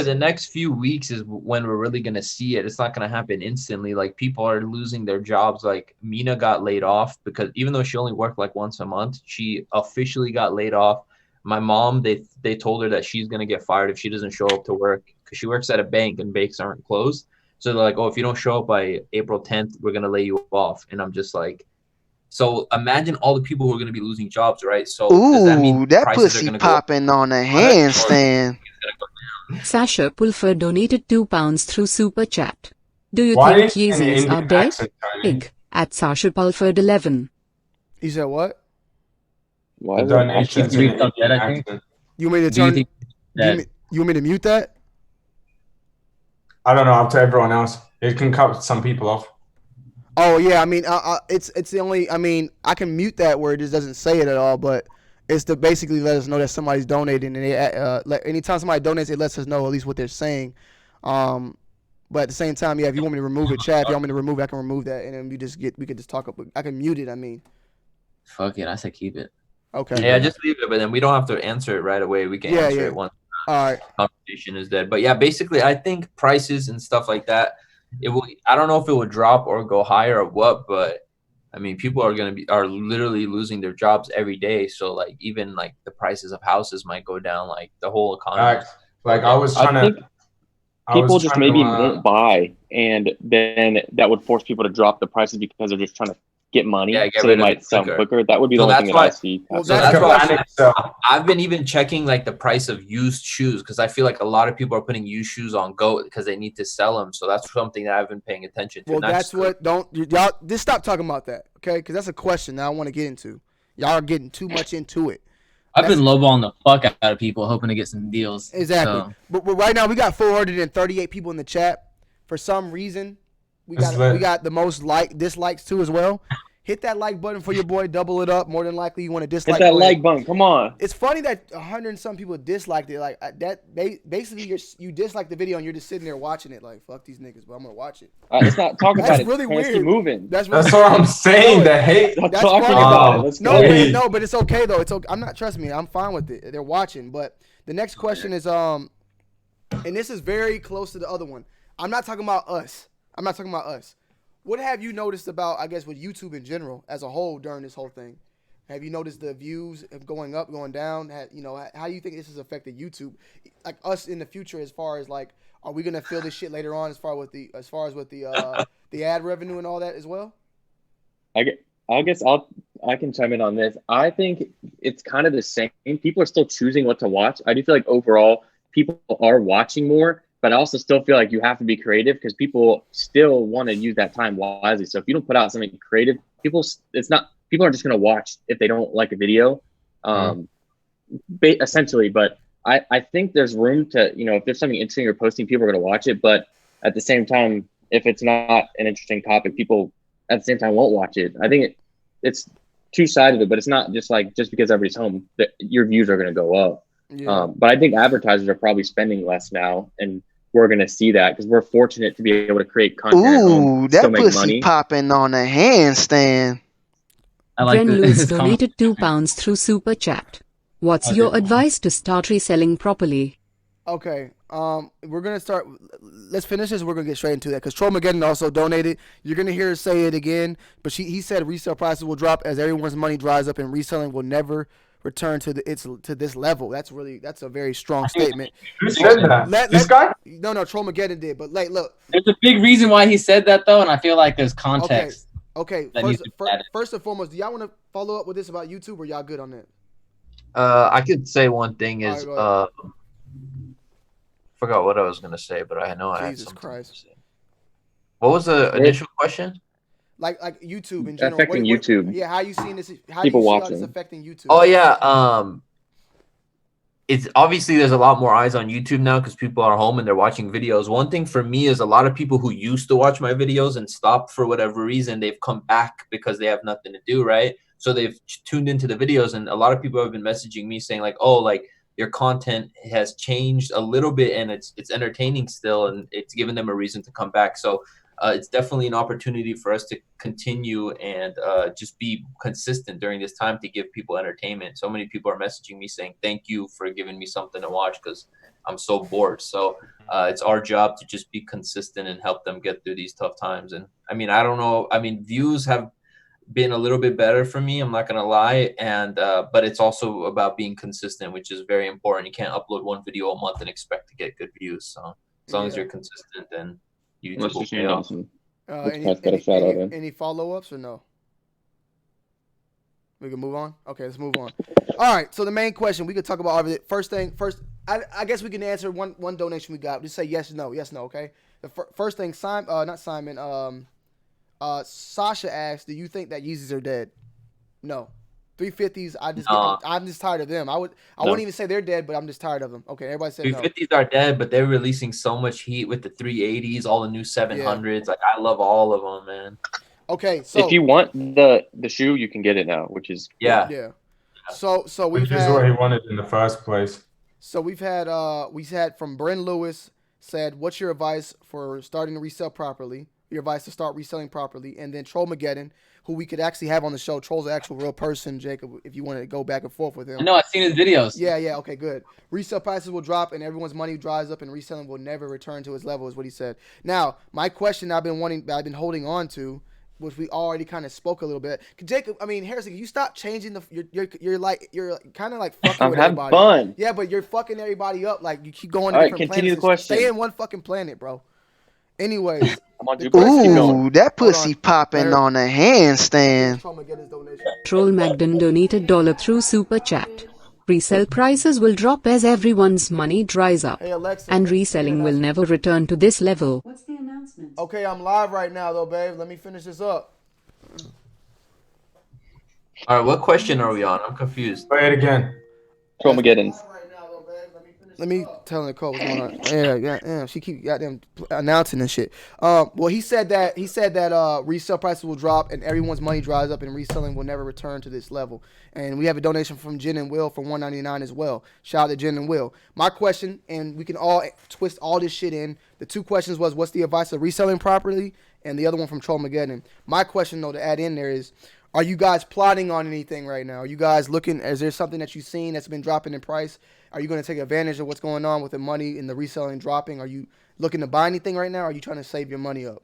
the next few weeks is when we're really going to see it. It's not going to happen instantly. Like people are losing their jobs. Like Mina got laid off because even though she only worked like once a month, she officially got laid off. My mom, they told her that she's going to get fired if she doesn't show up to work because she works at a bank and banks aren't closed. So they're like, oh, if you don't show up by April 10th, we're going to lay you off. And I'm just like, so imagine all the people who are going to be losing jobs, right? So does that mean that pussy popping on a handstand? Sasha Pulfer donated £2 through Super Chat. Do you think Yeezys are dead? Ig. At Sasha Pulfer 11. You said what? Why you want me to turn? You want me to mute that? I don't know. Up to everyone else. It can cut some people off. Oh yeah, I mean, it's the only. I mean, I can mute that where it just doesn't say it at all, but it's to basically let us know that somebody's donating, and anytime somebody donates, it lets us know at least what they're saying. But at the same time, yeah, if you want me to remove it, chat, if you want me to remove it, I can remove that, and then we can just talk. I can mute it. I mean, fuck it, I said keep it. Okay. Yeah, just leave it, but then we don't have to answer it right away. We can answer it once the conversation is dead. But yeah, basically, I think prices and stuff like that. I don't know if it would drop or go higher or what, but I mean, people are literally losing their jobs every day. So like even like the prices of houses might go down, like the whole economy. I think people just maybe won't buy, and then that would force people to drop the prices because they're just trying to get money. Yeah, so they might sell quicker. That would be the only thing that I see. Well, that's why I've been even checking like the price of used shoes because I feel like a lot of people are putting used shoes on GOAT because they need to sell them. So that's something that I've been paying attention to. Well, y'all just stop talking about that, okay? Because that's a question that I want to get into. Y'all are getting too much into it. I've been lowballing the fuck out of people hoping to get some deals. Exactly. So. But right now we got 438 people in the chat. For some reason, we got the most dislikes too as well. Hit that like button for your boy. Double it up. More than likely, you want to dislike. Hit that like button. Come on. It's funny that 100 and some people disliked it. Like that. Basically, you dislike the video and you're just sitting there watching it. Like fuck these niggas, but I'm gonna watch it. Let's not talk about it. That's really weird. Keep moving. That's what I'm saying. The hate. That's talking about it. No, but it's okay though. It's okay. I'm not. Trust me. I'm fine with it. They're watching. But the next question is and this is very close to the other one. I'm not talking about us. What have you noticed about, I guess, with YouTube in general as a whole during this whole thing? Have you noticed the views going up, going down? How do you think this has affected YouTube, like us in the future? As far as like, are we gonna feel this shit later on? As far as with the ad revenue and all that as well? I guess I can chime in on this. I think it's kind of the same. People are still choosing what to watch. I do feel like overall people are watching more. But I also still feel like you have to be creative because people still want to use that time wisely. So if you don't put out something creative, people aren't just going to watch if they don't like a video, essentially. But I think there's room to, if there's something interesting you're posting, people are going to watch it. But at the same time, if it's not an interesting topic, people at the same time won't watch it. I think it's two-sided, but it's not just because everybody's home that your views are going to go up. Yeah. But I think advertisers are probably spending less now, and we're going to see that because we're fortunate to be able to create content. Ooh, that pussy popping on a handstand. Gren Lewis donated £2 through Super Chat. What's your advice to start reselling properly? Okay, we're going to start. Let's finish this. We're going to get straight into that because Trollmageddon also donated. You're going to hear her say it again, but he said resale prices will drop as everyone's money dries up and reselling will never return to this level. That's a very strong statement. Who said that? This guy? No, Trollmageddon did. But like, look, there's a big reason why he said that though, and I feel like there's context. Okay. First and foremost, do y'all want to follow up with this about YouTube, or y'all good on that? I could say one thing is right, forgot what I was gonna say, but I know I had something Christ. to say. What was the initial question? Like YouTube in general. Affecting YouTube. Yeah, how you seeing this? How people do you see watching how this affecting YouTube? Oh yeah, it's obviously there's a lot more eyes on YouTube now because people are home and they're watching videos. One thing for me is a lot of people who used to watch my videos and stopped for whatever reason, they've come back because they have nothing to do, right? So they've tuned into the videos, and a lot of people have been messaging me saying like, oh, like your content has changed a little bit and it's entertaining still, and it's given them a reason to come back. So it's definitely an opportunity for us to continue and just be consistent during this time to give people entertainment. So many people are messaging me saying, thank you for giving me something to watch because I'm so bored. So it's our job to just be consistent and help them get through these tough times. And I mean, I don't know. I mean, views have been a little bit better for me, I'm not going to lie. And but it's also about being consistent, which is very important. You can't upload one video a month and expect to get good views. So as long as you're consistent, then YouTube will pay off. Any follow-ups or no? We can move on. Okay, let's move on. All right. So the main question we could talk about everything. First, I guess we can answer one donation we got. Just say yes, no. Okay. The first thing, Sasha asked, "Do you think that Yeezys are dead?" No. 350s. I'm just tired of them. I wouldn't even say they're dead, but I'm just tired of them. Okay, everybody said 350s are dead, but they're releasing so much heat with the 380s, all the new 700s. Yeah. Like I love all of them, man. Okay, so if you want the shoe, you can get it now, which is yeah. So which is what he wanted in the first place. So we had from Bryn Lewis said, "What's your advice for starting to resell properly? Your advice to start reselling properly?" And then Trollmageddon, who we could actually have on the show. Troll's an actual real person, Jacob, if you want to go back and forth with him. I know, I've seen his videos. Yeah, okay, good. Resale prices will drop and everyone's money dries up and reselling will never return to its level, is what he said. Now, my question I've been holding on to, which we already kind of spoke a little bit. Jacob, I mean, Harrison, you stop changing you're kind of like fucking with everybody. Fun. Yeah, but you're fucking everybody up. Like, you keep going to different continue planets. The question. Stay in one fucking planet, bro. Anyways. Ooh, that pussy popping on a handstand. Trollmageddon donated $1 through Super Chat. Resale prices will drop as everyone's money dries up. Hey, Alexa, and reselling will never return to this level. What's the announcement? Okay, I'm live right now, though, babe. Let me finish this up. All right, what question are we on? I'm confused. Play it again. Trollmageddon. Let me tell Nicole what's going on. Yeah. She keep goddamn announcing and shit. Well, he said that resale prices will drop and everyone's money dries up and reselling will never return to this level. And we have a donation from Jen and Will for $1.99 as well. Shout out to Jen and Will. My question, and we can all twist all this shit in. The two questions was, what's the advice of reselling properly? And the other one from Trollmageddon. My question, though, to add in there is, are you guys plotting on anything right now? Are you guys looking? Is there something that you've seen that's been dropping in price? Are you going to take advantage of what's going on with the money and the reselling dropping? Are you looking to buy anything right now? Or are you trying to save your money up?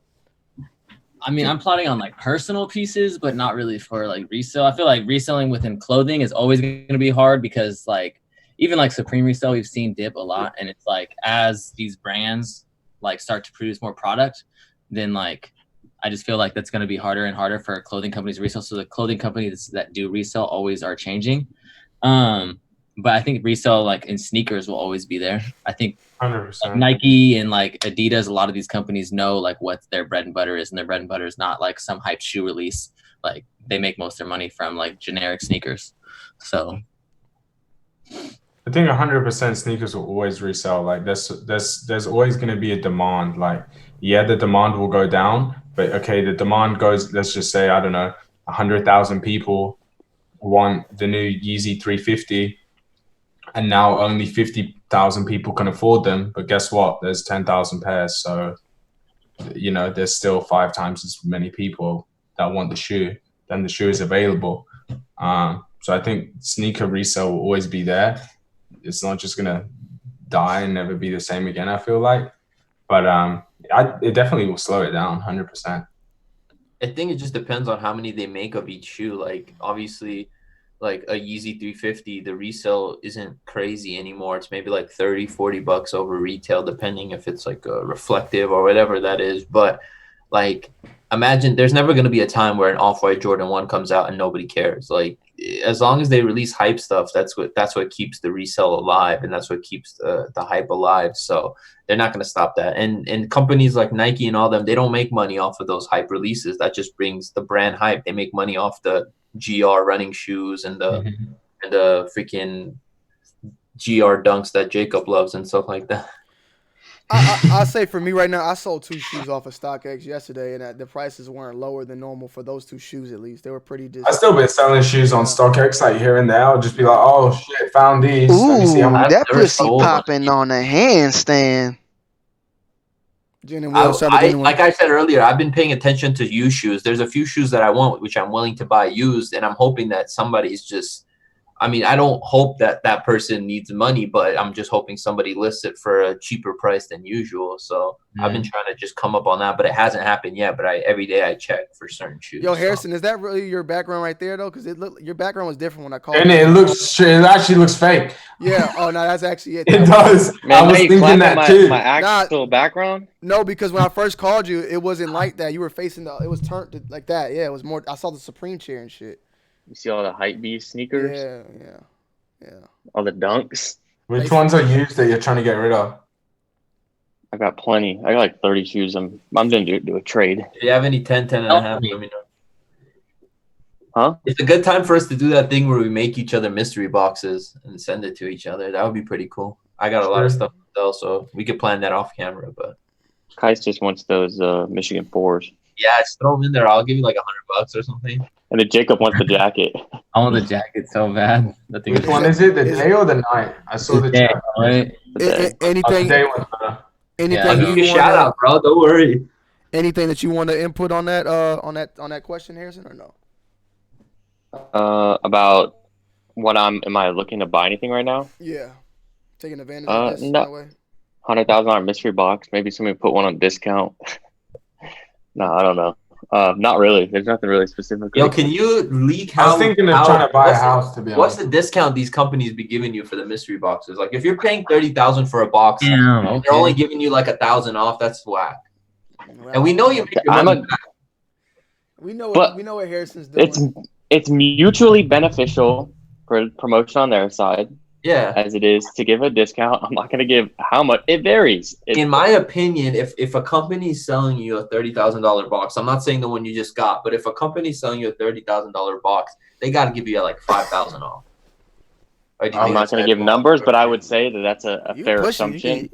I mean, I'm plotting on like personal pieces, but not really for like resale. I feel like reselling within clothing is always going to be hard because like even like Supreme resale, we've seen dip a lot. And it's like as these brands like start to produce more product, then like I just feel like that's going to be harder and harder for clothing companies to resell. So the clothing companies that do resell always are changing. But I think resale like in sneakers will always be there. I think 100%. Like Nike and like Adidas, a lot of these companies know like what their bread and butter is, and their bread and butter is not like some hype shoe release. Like they make most of their money from like generic sneakers. So I think 100% sneakers will always resell. Like there's always going to be a demand. Like, yeah, the demand will go down, but okay, the demand goes, let's just say, I don't know, 100,000 people want the new Yeezy 350. And now only 50,000 people can afford them. But guess what? There's 10,000 pairs. So, you know, there's still 5 times as many people that want the shoe. Then the shoe is available. So I think sneaker resale will always be there. It's not just going to die and never be the same again, I feel like. But it definitely will slow it down, 100%. I think it just depends on how many they make of each shoe. Like, obviously, like a Yeezy 350, the resale isn't crazy anymore. It's maybe like 30-40 bucks over retail, depending if it's like a reflective or whatever that is. But like, imagine there's never going to be a time where an Off-White Jordan 1 comes out and nobody cares. Like, as long as they release hype stuff, that's what keeps the resale alive, and that's what keeps the hype alive. So they're not going to stop that. And companies like Nike and all them, they don't make money off of those hype releases. That just brings the brand hype. They make money off the GR running shoes and the freaking GR dunks that Jacob loves and stuff like that. I'll say for me right now, I sold 2 shoes off of StockX yesterday, and the prices weren't lower than normal for those 2 shoes. At least they were pretty. I still been selling shoes on StockX like here and there. I'll just be like, oh shit, found these. Let me see how much. That pussy popping on a handstand. Like I said earlier, I've been paying attention to used shoes. There's a few shoes that I want, which I'm willing to buy used, and I'm hoping that somebody's just. I mean, I don't hope that that person needs money, but I'm just hoping somebody lists it for a cheaper price than usual. So I've been trying to just come up on that, but it hasn't happened yet. But every day I check for certain shoes. Yo, Harrison, is that really your background right there though? Because your background was different when I called. And it actually looks fake. Yeah. Oh no, that's actually it. It does. Man, I was thinking that too. My actual background? No, because when I first called you, it wasn't like that. You were facing it was turned like that. Yeah, it was more. I saw the Supreme chair and shit. You see all the hype beast sneakers? Yeah. All the dunks. Which ones are used that you're trying to get rid of? I got plenty. I got like 30 shoes. I'm gonna do a trade. Do you have any 10 and a half? Let me know. Huh? It's a good time for us to do that thing where we make each other mystery boxes and send it to each other. That would be pretty cool. I got a lot of stuff to sell, so we could plan that off camera. But Qias just wants those Michigan 4s. Yeah, just throw them in there. I'll give you like $100 or something. And then Jacob wants the jacket. I want the jacket so bad. Which one is it? The day or the night? I saw the jacket. Right? Anything? The day one's better. Anything? I'll give you a shout out, bro. Don't worry. Anything that you want to input on that question, Harrison, or no? About what am I looking to buy anything right now? Yeah, taking advantage of this no. that way. $100,000 mystery box. Maybe somebody put one on discount. No, I don't know. Not really. There's nothing really specific. Yo, can you leak how? I was thinking of trying to buy a house, to be honest. What's the discount these companies be giving you for the mystery boxes? Like, if you're paying $30,000 for a box, they're only giving you like $1,000 off. That's whack. Well, and we know you make your money back. We know what Harrison's doing. It's mutually beneficial for promotion on their side. Yeah, as it is to give a discount. I'm not going to give how much. It varies. In my opinion, if a company is selling you a $30,000 box, I'm not saying the one you just got, but if a company is selling you a $30,000 box, they got to give you like $5,000 off. Right? I'm not going to give numbers, but I would say that that's a fair assumption.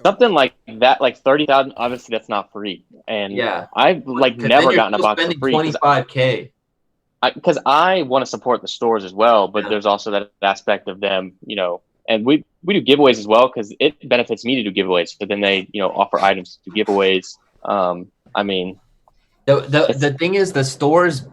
Something like that, like 30,000. Obviously, that's not free, and I've never gotten a box for free. $25K. Because I want to support the stores as well, but there's also that aspect of them, and we do giveaways as well because it benefits me to do giveaways. But then they, offer items to giveaways. I mean, the thing is, the stores'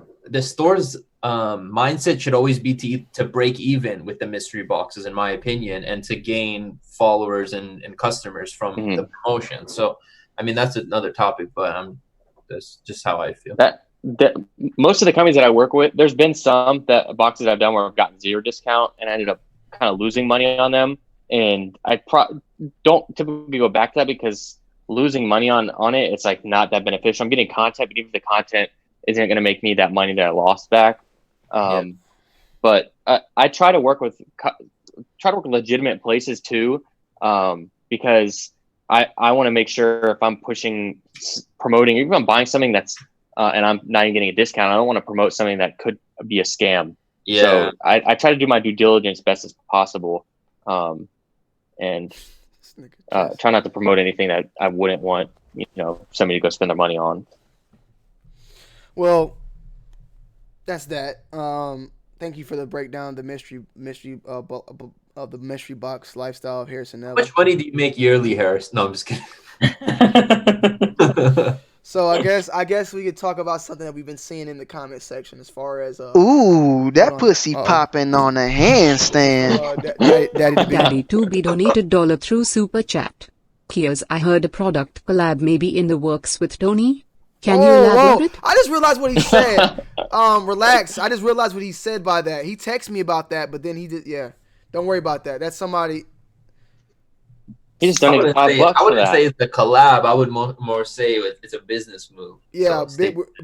mindset should always be to break even with the mystery boxes, in my opinion, and to gain followers and customers from the promotion. So, I mean, that's another topic, but that's just how I feel. Most of the companies that I work with, there's been some boxes I've done where I've gotten 0 discount and I ended up kind of losing money on them. And I don't typically go back to that because losing money on it, it's like not that beneficial. I'm getting content, but even if the content isn't going to make me that money that I lost back. But I try to work with legitimate places too, because I want to make sure if I'm promoting, even if I'm buying something that's and I'm not even getting a discount, I don't want to promote something that could be a scam. Yeah. So I try to do my due diligence best as possible, and try not to promote anything that I wouldn't want somebody to go spend their money on. Well, that's that. Thank you for the breakdown of the mystery of the mystery box lifestyle of Harrison Nevel. How much money do you make yearly, Harris? No, I'm just kidding. So I guess we could talk about something that we've been seeing in the comment section as far as that pussy popping on a handstand. Daddy 2B donated $1 through super chat. Qias, I heard a product collab maybe in the works with Tony. Can you elaborate? I just realized what he said. Relax. I just realized what he said by that. He texted me about that, but then he did. Yeah, don't worry about that. That's somebody. He just donated $5 for that. I wouldn't say it's a collab. I would more say it's a business move. Yeah,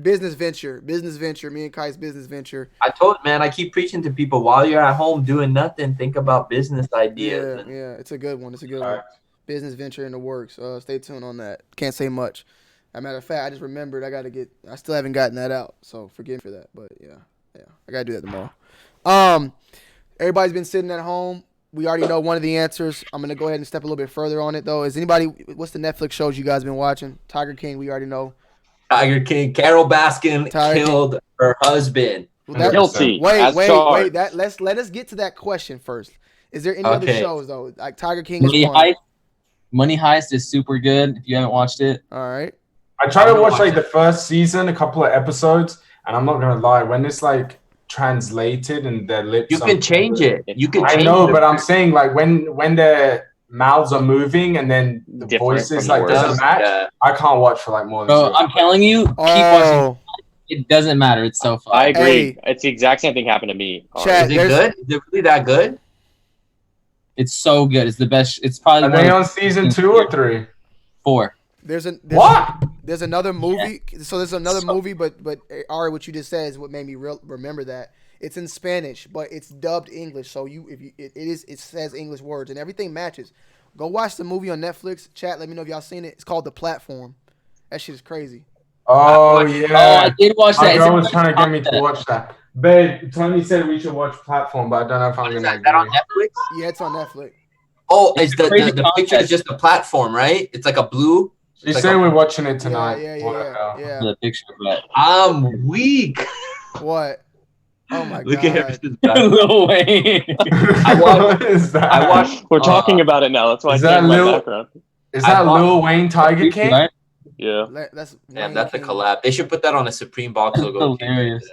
business venture. Business venture. Me and Kai's business venture. I keep preaching to people while you're at home doing nothing, think about business ideas. Yeah, it's a good one. It's a good one. Business venture in the works. Stay tuned on that. Can't say much. As a matter of fact, I just remembered I still haven't gotten that out, so forgive me for that. But yeah, I gotta do that tomorrow. Everybody's been sitting at home. We already know one of the answers. I'm gonna go ahead and step a little bit further on it though. What's the Netflix shows you guys been watching? Tiger King, we already know. Tiger King, Carol Baskin killed her husband. Guilty. Wait. Let us get to that question first. Is there any other shows though? Like Tiger King is one. Money Heist is super good if you haven't watched it. All right. I tried to watch like the first season, a couple of episodes, and I'm not gonna lie, when it's like translated and their lips, you can change it. I know, but I'm saying like when their mouths are moving and then the voices like doesn't match, I can't watch for like more than. Bro, I'm telling you, keep watching. It doesn't matter. It's so fun. I agree. It's the exact same thing happened to me. Is it good? Is it really that good? It's so good. It's the best. It's probably. Are they on season 2 or 3? 4. There's what? There's another movie. Yeah. So there's another movie, but Ari, what you just said is what made me remember that. It's in Spanish, but it's dubbed English. So it says English words and everything matches. Go watch the movie on Netflix. Chat, let me know if y'all seen it. It's called The Platform. That shit is crazy. Oh yeah. Oh, I did watch that. My girl was trying to get me to watch that. Babe, Tony said we should watch Platform, but I don't know if I'm gonna. Is that on Netflix? Yeah, it's on Netflix. Oh, it's the picture is just a platform, right? It's like a blue. She said we're watching it tonight. Yeah. The picture, but I'm weak. What? Oh my Look god! Look at him. Lil Wayne. What is that? I watched. We're talking about it now. That's why I can't in my background. Is that Lil Wayne Tiger King? Right? Yeah. That's a collab. They should put that on a Supreme box logo. Hilarious.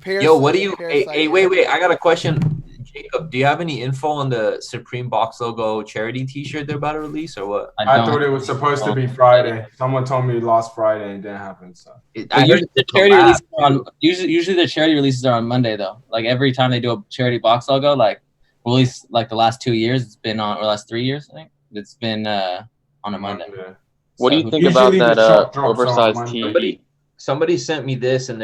Yo, what do you? Hey, wait! I got a question. Jacob, do you have any info on the Supreme box logo charity T-shirt they're about to release, or what? I thought it was supposed to be Friday. Someone told me last Friday and it didn't happen. So usually the charity releases are on. Usually the charity releases are on Monday though. Like every time they do a charity box logo, like at least like the last 2 years, it's been on, or last 3 years, I think it's been on a Monday. What do you think about that oversized TV? Somebody sent me this, and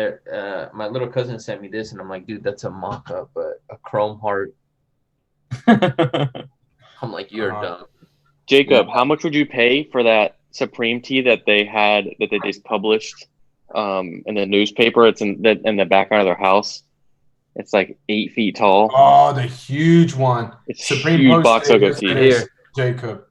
my little cousin sent me this, and I'm like, dude, that's a mock-up, but a chrome heart. I'm like, you're dumb. Jacob, how much would you pay for that Supreme tee that they just published in the newspaper? It's in the background of their house. It's like 8 feet tall. Oh, the huge one. It's Supreme huge box logo tee. Here, Jacob.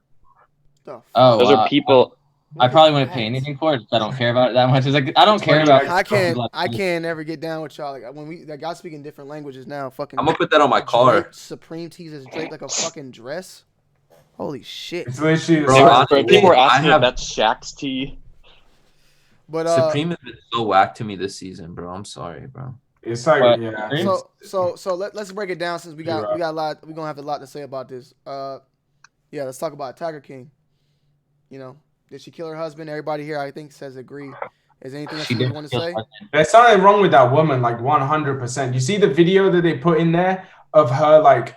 Oh, those are people. I probably wouldn't pay anything for it. I don't care about it that much. It's like I don't care about. I can't ever get down with y'all. Like when y'all speaking different languages now. Fucking. I'm gonna put that on my car. Supreme tees is draped like a fucking dress. Holy shit! It's literally people were asking if that's Shaq's tee. But Supreme has been so whack to me this season, bro. I'm sorry, bro. It's like yeah. So let's break it down since we got a lot. We're gonna have a lot to say about this. Yeah, let's talk about Tiger King. You know. Did she kill her husband? Everybody here, I think, says agree. Is there anything else you want to say? There's something wrong with that woman, like 100%. You see the video that they put in there of her, like,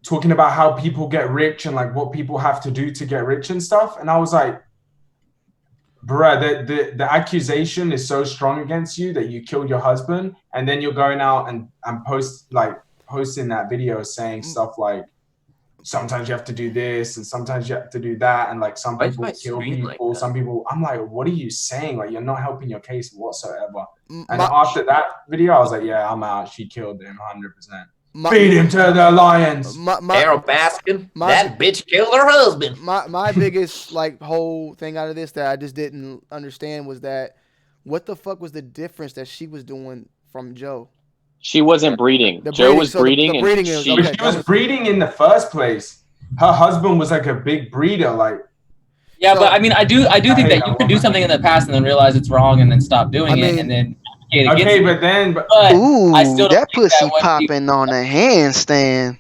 talking about how people get rich and, like, what people have to do to get rich and stuff. And I was like, bruh, the accusation is so strong against you that you killed your husband. And then you're going out and posting that video saying stuff like, sometimes you have to do this and sometimes you have to do that, and like some people kill people, like some people. I'm like, what are you saying? Like, you're not helping your case whatsoever. And after that video, I was like, yeah, I'm out. She killed him 100%. Feed him to the lions. Carol Baskin, that bitch killed her husband. My biggest like whole thing out of this that I just didn't understand was that what the fuck was the difference that she was doing from Joe? She wasn't breeding. Joe was breeding. She was breeding in the first place. Her husband was like a big breeder. Like, yeah, but I mean, I do think that you could do something in the past and then realize it's wrong and then stop doing it and then. Okay, but ooh, I still that pussy popping on a handstand.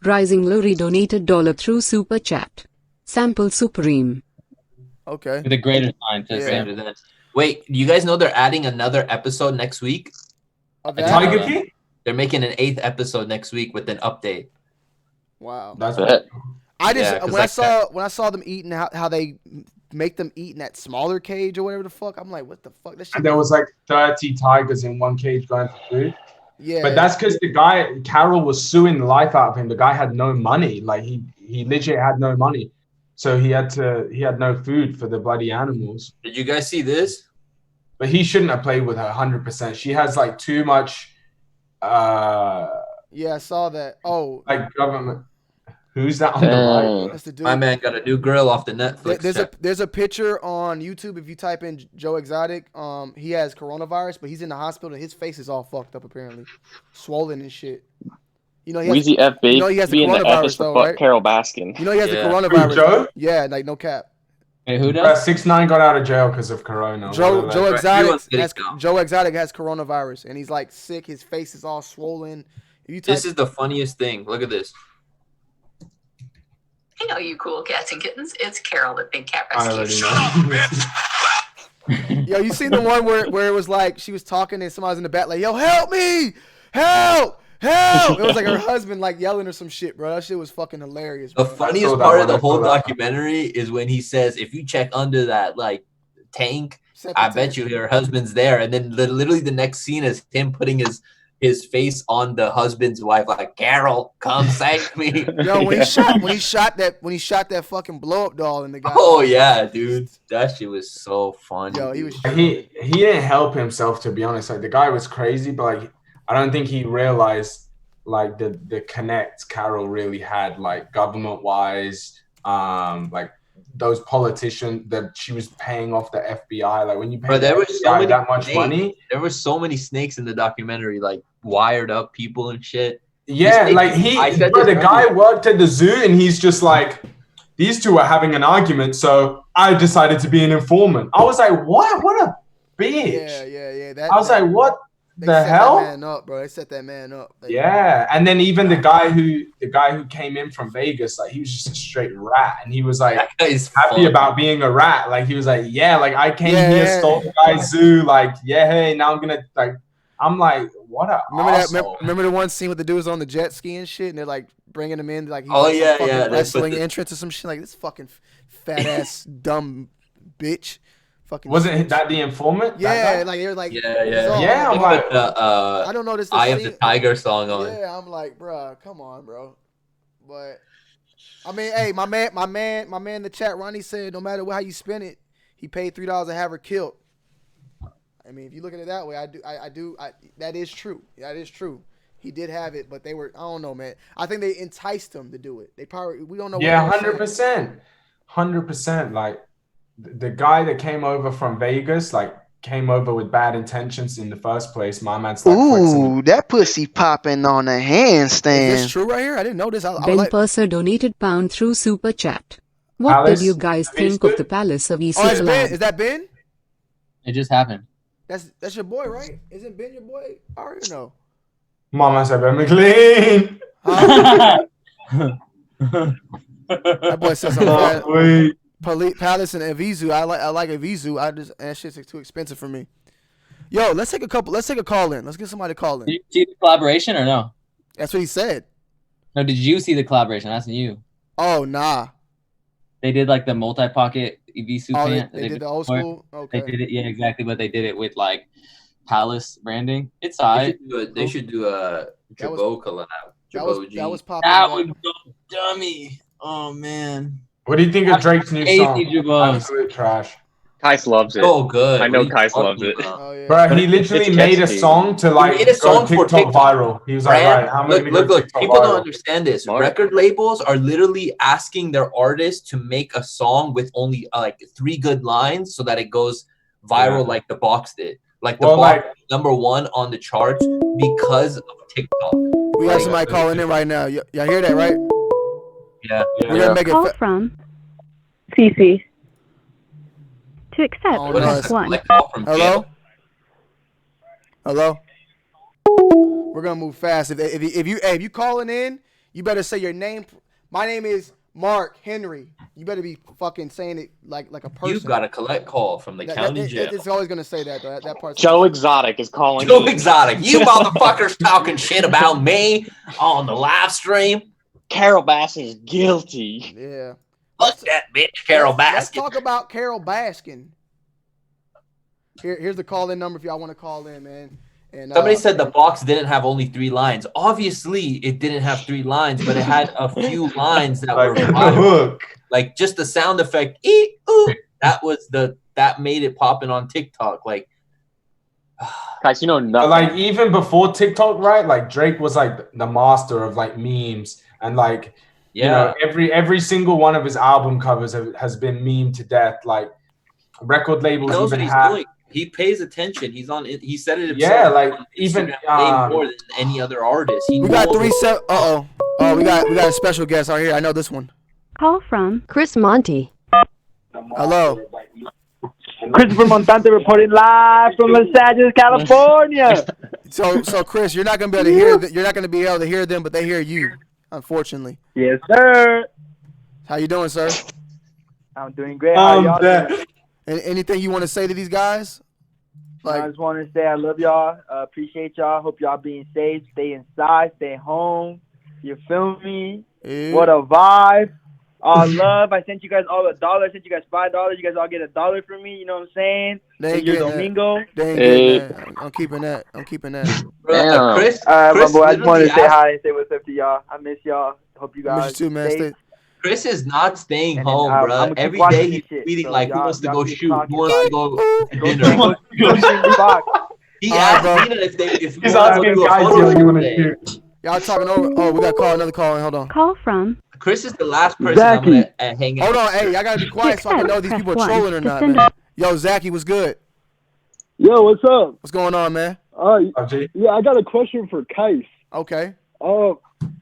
Rising Lori donated $1 through Super Chat. Sample Supreme. Okay. With a greater sign to Yeah. Sam. Than. Wait, you guys know they're adding another episode next week? Of I that? didn't know Tiger that. King? They're making an 8th episode next week with an update. Wow. That's Bet. I just Yeah, 'cause when I saw them eating how they make them eat in that smaller cage or whatever the fuck, I'm like, what the fuck? That shit. And there was like 30 tigers in one cage going for food. Yeah. But that's because the guy, Carol, was suing the life out of him. The guy had no money. Like he literally had no money. So he had no food for the bloody animals. Did you guys see this? But he shouldn't have played with her 100%. She has like too much Yeah, I saw that. Oh, like government. Who's that on the right? that's the dude. My man got a new grill off the Netflix. There's a picture on YouTube if you type in Joe Exotic. He has coronavirus, but he's in the hospital and his face is all fucked up apparently, swollen and shit. You know, Weezy F Big he has the being the F coronavirus is for though, fuck right? Carol Baskin. You know he has Yeah. the coronavirus. Who, Joe? Yeah, like no cap. Hey, who does? 6ix9ine got out of jail because of corona. Joe Everyone's Exotic getting Joe Exotic has coronavirus and he's like sick. His face is all swollen. If you type, This is the funniest thing. Look at this. Hey, all you cool cats and kittens. It's Carol at Big Cat I Rescue. already know. yo, you seen the one where it was like she was talking and somebody was in the back like, yo, help me, help. It was like her husband like yelling or some shit, bro. That shit was fucking hilarious, The bro. funniest that part one, of the I whole saw that. documentary is when he says, if you check under that like tank, Septic I bet tank. you her husband's there. And then literally the next scene is him putting his face on the husband's wife, like, Carol, come save me. Yo, when he shot that fucking blow up doll in the guy. Oh yeah, dude. That shit was so funny. Yo, he dude. was. He didn't help himself, to be honest. Like the guy was crazy, but like I don't think he realized like the connect Carol really had, like government wise, like those politicians that she was paying off the FBI. Like when you pay Bro, there the was so FBI many that much snakes. money. There were so many snakes in the documentary, like wired up people and shit. Yeah, These like snakes- I said bro, this the guy earlier. worked at the zoo and he's just like, these two are having an argument, so I decided to be an informant. I was like, what? What a bitch. Yeah. I was like, what they the set hell? That man up, bro. They set that man up. Yeah, and then even the guy who came in from Vegas, like he was just a straight rat, and he was like That guy's happy funny. about being a rat. Like he was like, yeah, like I came Yeah. here, stole the guy's zoo, like yeah, hey, now I'm gonna like, I'm like, what a asshole. Remember the one scene with the dudes on the jet ski and shit, and they're like bringing him in, like he's Oh, like some yeah, fucking yeah, they wrestling put the- entrance or some shit. Like this fucking fat ass dumb bitch. Fucking Wasn't that the informant? That Yeah, guy? like they're like Yeah. Yeah, I'm They like, put the I don't know this. Eye of the scene- Tiger song on. Yeah, I'm like, bro, come on, bro. But I mean, hey, my man in the chat, Ronnie said, no matter how you spend it, he paid $3 to have her killed. I mean, if you look at it that way, I do. That is true. That is true. He did have it, but they were. I don't know, man. I think they enticed him to do it. They probably. We don't know. yeah, what they were saying. 100%. Like the guy that came over from Vegas, like came over with bad intentions in the first place. My man's like flexing. Ooh, that pussy popping on a Is handstand. this true right here? I didn't know this. I Ben like. Purser donated £1 through Super Chat. What Palace? did you guys think of the Palace of Oh, it's EC Ben. collab? Is that Ben? It just happened. That's your boy, right? Isn't Ben your boy? I already know. Mama said, "Ben McLean." That boy says something. Oh, wait. Palace and Evisu. I like Evisu. That shit's too expensive for me. Yo, let's take a call in. Let's get somebody to call in. Did you see the collaboration or no? That's what he said. No, did you see the collaboration? I'm asking you. Oh nah. They did like the multi-pocket Evisu Oh, pant. they did the old before. school. Okay. They did it, yeah, exactly. But they did it with like Palace branding. It's They alright. should do a That was- Jabot collab. That Jabot was G. popping. That up. would go dummy. Oh man. What do you think of Drake's new Crazy song? Jabos. Absolute trash. Kais loves it. So good. I know What are you Kais talking loves it. about? Oh yeah. Bro, he But literally it's made a catchy. song to like made a song go for TikTok TikTok. viral. He was like, Brand- right, how am I look, gonna go look. TikTok People viral? don't understand this. Smart. Record labels are literally asking their artists to make a song with only like 3 good lines so that it goes viral, Yeah. like the box did. Like the Well, box like, #1 on the charts because of TikTok. We have somebody calling in right now. Y'all hear that, right? Yeah. We're gonna make it. Call from Fifi. To accept, Oh, What no, is press this? 1. Like call from Hello? jail? Hello. We're gonna move fast. If you calling in, you better say your name. My name is Mark, Henry, you better be fucking saying it like a person. You got a collect call from the county jail. It's always gonna say that though. That part's Joe Exotic is calling. Joe Exotic, you motherfuckers talking shit about me on the live stream. Carol Baskin is guilty. Yeah. Fuck that bitch, Carol Baskin. Let's talk about Carol Baskin. Here's the call-in number if y'all want to call in, man. And somebody said the box didn't have only 3 lines. Obviously, it didn't have 3 lines, but it had a few lines that were viral. Like just the sound effect, that made it popping on TikTok. Like, guys, you know nothing. Like even before TikTok, right? Like Drake was like the master of like memes, and like you know every single one of his album covers has been memed to death. Like record labels even have. He pays attention. He's on it. He said it himself. Yeah, like even more than any other artist. We got 3 7. Oh, we got a special guest out here. I know this one. Call from Chris Monty. Hello. Christopher Montante reporting live from Los Angeles, California. So Chris, you're not gonna be able to hear. You're not gonna be able to hear them, but they hear you. Unfortunately. Yes, sir. How you doing, sir? I'm doing great. How y'all doing? Anything you want to say to these guys? I just want to say I love y'all. Appreciate y'all. Hope y'all being safe. Stay inside. Stay home. You feel me? Yeah. What a vibe. Love. I sent you guys all $1. I sent you guys $5. You guys all get $1 from me. You know what I'm saying? They ain't getting Domingo. They ain't getting that. I'm keeping that. Chris, my boy, I just wanted to say hi and say what's up to y'all. I miss y'all. Hope you guys. Miss you too, man. Stay. Chris is not staying home, bro. Every day he's tweeting like, who wants to go shoot? Who wants to go to dinner? He asked Nina if we want to do a photo today. Y'all talking over. Oh, we got another call. Hold on. Call from Chris is the last person I'm going to hang out. Hold on. Hey, I got to be quiet so I can know these people are trolling or not, man. Yo, Zachy, what's good? Yo, what's up? What's going on, man? Yeah, I got a question for Qias. Okay.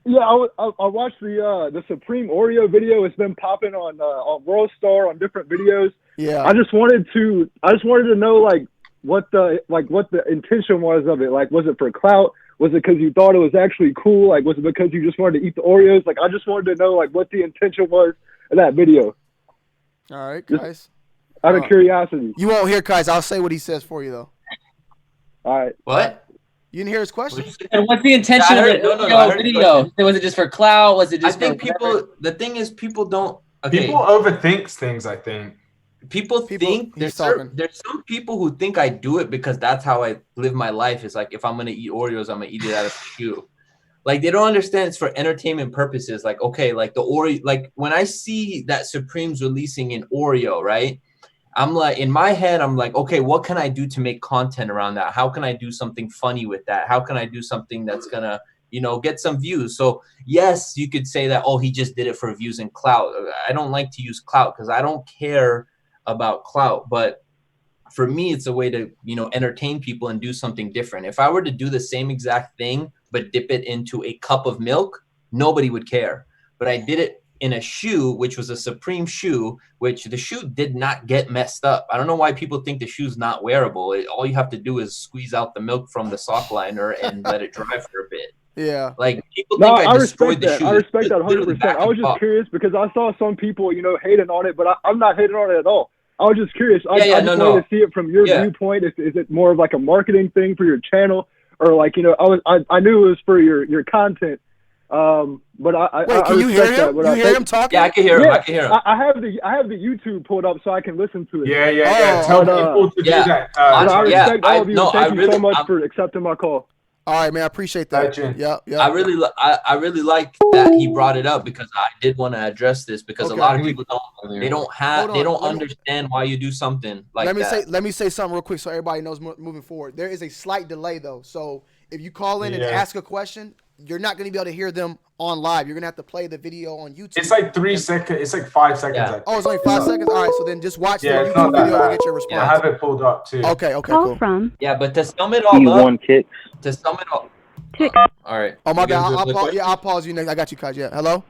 Yeah, I watched the Supreme Oreo video. It's been popping on World Star on different videos. Yeah. I just wanted to know like what the intention was of it. Like, was it for clout? Was it because you thought it was actually cool? Like, was it because you just wanted to eat the Oreos? Like, I just wanted to know like what the intention was of that video. All right, guys. Out of curiosity. You won't hear Qias. I'll say what he says for you though. All right. What? You didn't hear his question? And what's the intention of the video? Was it just for clout? Was it just? I think the thing is, people don't. Okay. People overthink things. I think. People think there's some people who think I do it because that's how I live my life. It's like if I'm gonna eat Oreos, I'm gonna eat it out of a shoe. Like they don't understand it's for entertainment purposes. Like okay, like the Oreo. Like when I see that Supreme's releasing an Oreo, right? I'm like, in my head, I'm like, okay, what can I do to make content around that? How can I do something funny with that? How can I do something that's gonna, get some views? So yes, you could say that, oh, he just did it for views and clout. I don't like to use clout because I don't care about clout. But for me, it's a way to, entertain people and do something different. If I were to do the same exact thing, but dip it into a cup of milk, nobody would care. But I did it in a shoe, which was a Supreme shoe, which the shoe did not get messed up. I don't know why people think the shoe's not wearable. All you have to do is squeeze out the milk from the sock liner and let it dry for a bit. Yeah. Like people think I destroyed the shoe. I respect that 100%. I was just curious because I saw some people, hating on it, but I'm not hating on it at all. I was just curious. I just wanted to see it from your viewpoint. Is it more of like a marketing thing for your channel, or like I knew it was for your content. But wait, can you hear him? You hear him talking? Yeah, I can hear him. I can hear him. I have the YouTube pulled up so I can listen to it. Yeah. Tell people to do that. I respect all of you. Thank you so much for accepting my call. All right, man. I appreciate that. Yeah. I really like that he brought it up because I did want to address this because a lot of people don't understand why you do something like that. Let me say something real quick so everybody knows moving forward. There is a slight delay though, so if you call in and ask a question, you're not going to be able to hear them on live. You're going to have to play the video on YouTube. It's like 3 seconds. It's like 5 seconds. Yeah. Oh, it's only 5 seconds? All right, so then just watch the YouTube video and get your response. Yeah, I have it pulled up too. Okay, Call from. Yeah, but to sum it all up. To sum it all. All right. Oh, my bad. I'll pause you next. I got you, Kaj. Yeah. Hello?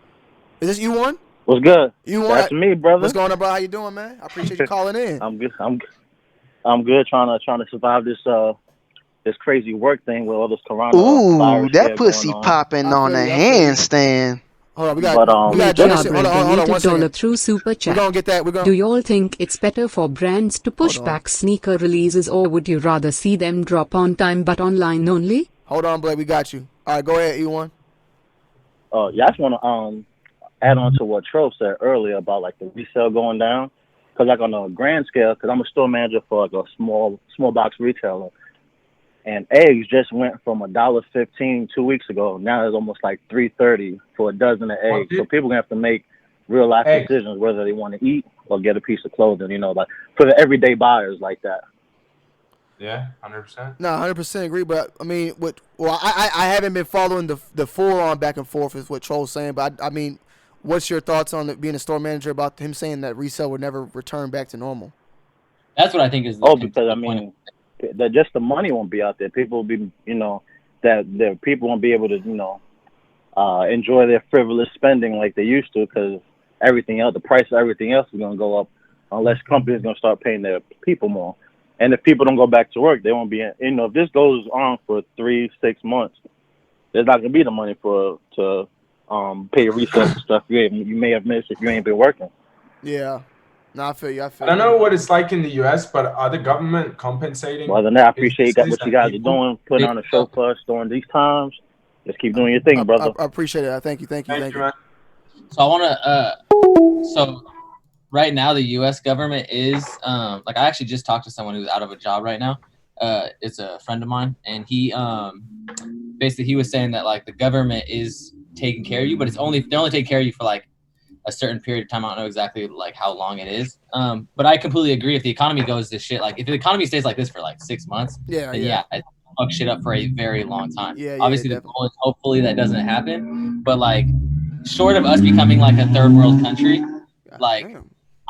Is this U1? What's good? U1? That's me, brother. What's going on, bro? How you doing, man? I appreciate you calling in. I'm good. I'm good trying to survive this crazy work thing with all this coronavirus. Ooh, that pussy popping on a handstand. Hold on, we got Jonathan. Hold on, $1 through super chat. We're gonna get that. Do y'all think it's better for brands to push back sneaker releases, or would you rather see them drop on time but online only? Hold on, Blake, we got you. All right, go ahead, E1. Oh, yeah, I just want to add on to what Tro said earlier about like the resale going down. Because like on a grand scale, because I'm a store manager for like a small box retailer, and eggs just went from $1.15 2 weeks ago. Now it's almost like $3.30 for a dozen of eggs. So people gonna have to make real life decisions whether they want to eat or get a piece of clothing. You know, like for the everyday buyers like that. Yeah, 100%. No, 100% agree. But I mean, I haven't been following the full on back and forth with what Troll's saying. But I mean, what's your thoughts on being a store manager about him saying that resale would never return back to normal? That's what I think is. Because I mean, that just the money won't be out there. People will be, you know, that people won't be able to, you know, enjoy their frivolous spending like they used to, because everything else, the price of everything else is going to go up unless companies are going to start paying their people more. And if people don't go back to work, they won't be, you know, if this goes on for 3-6 months, there's not going to be the money to pay your resale and stuff you may have missed if you ain't been working. Yeah. No, I feel you. I don't know what it's like in the U.S., but are the government compensating? Well, then I appreciate what you guys are doing, putting on a show for us during these times. Just keep doing your thing, brother. I appreciate it. Thank you. Man. So I want to. So right now, the U.S. government is like, I actually just talked to someone who's out of a job right now. It's a friend of mine, and he basically he was saying that like the government is taking care of you, but they're only taking care of you for like a certain period of time. I don't know exactly like how long it is. But I completely agree. If the economy goes to shit, like if the economy stays like this for like 6 months, then I fuck shit up for a very long time. Obviously the goal is hopefully that doesn't happen, but like short of us becoming like a third world country, like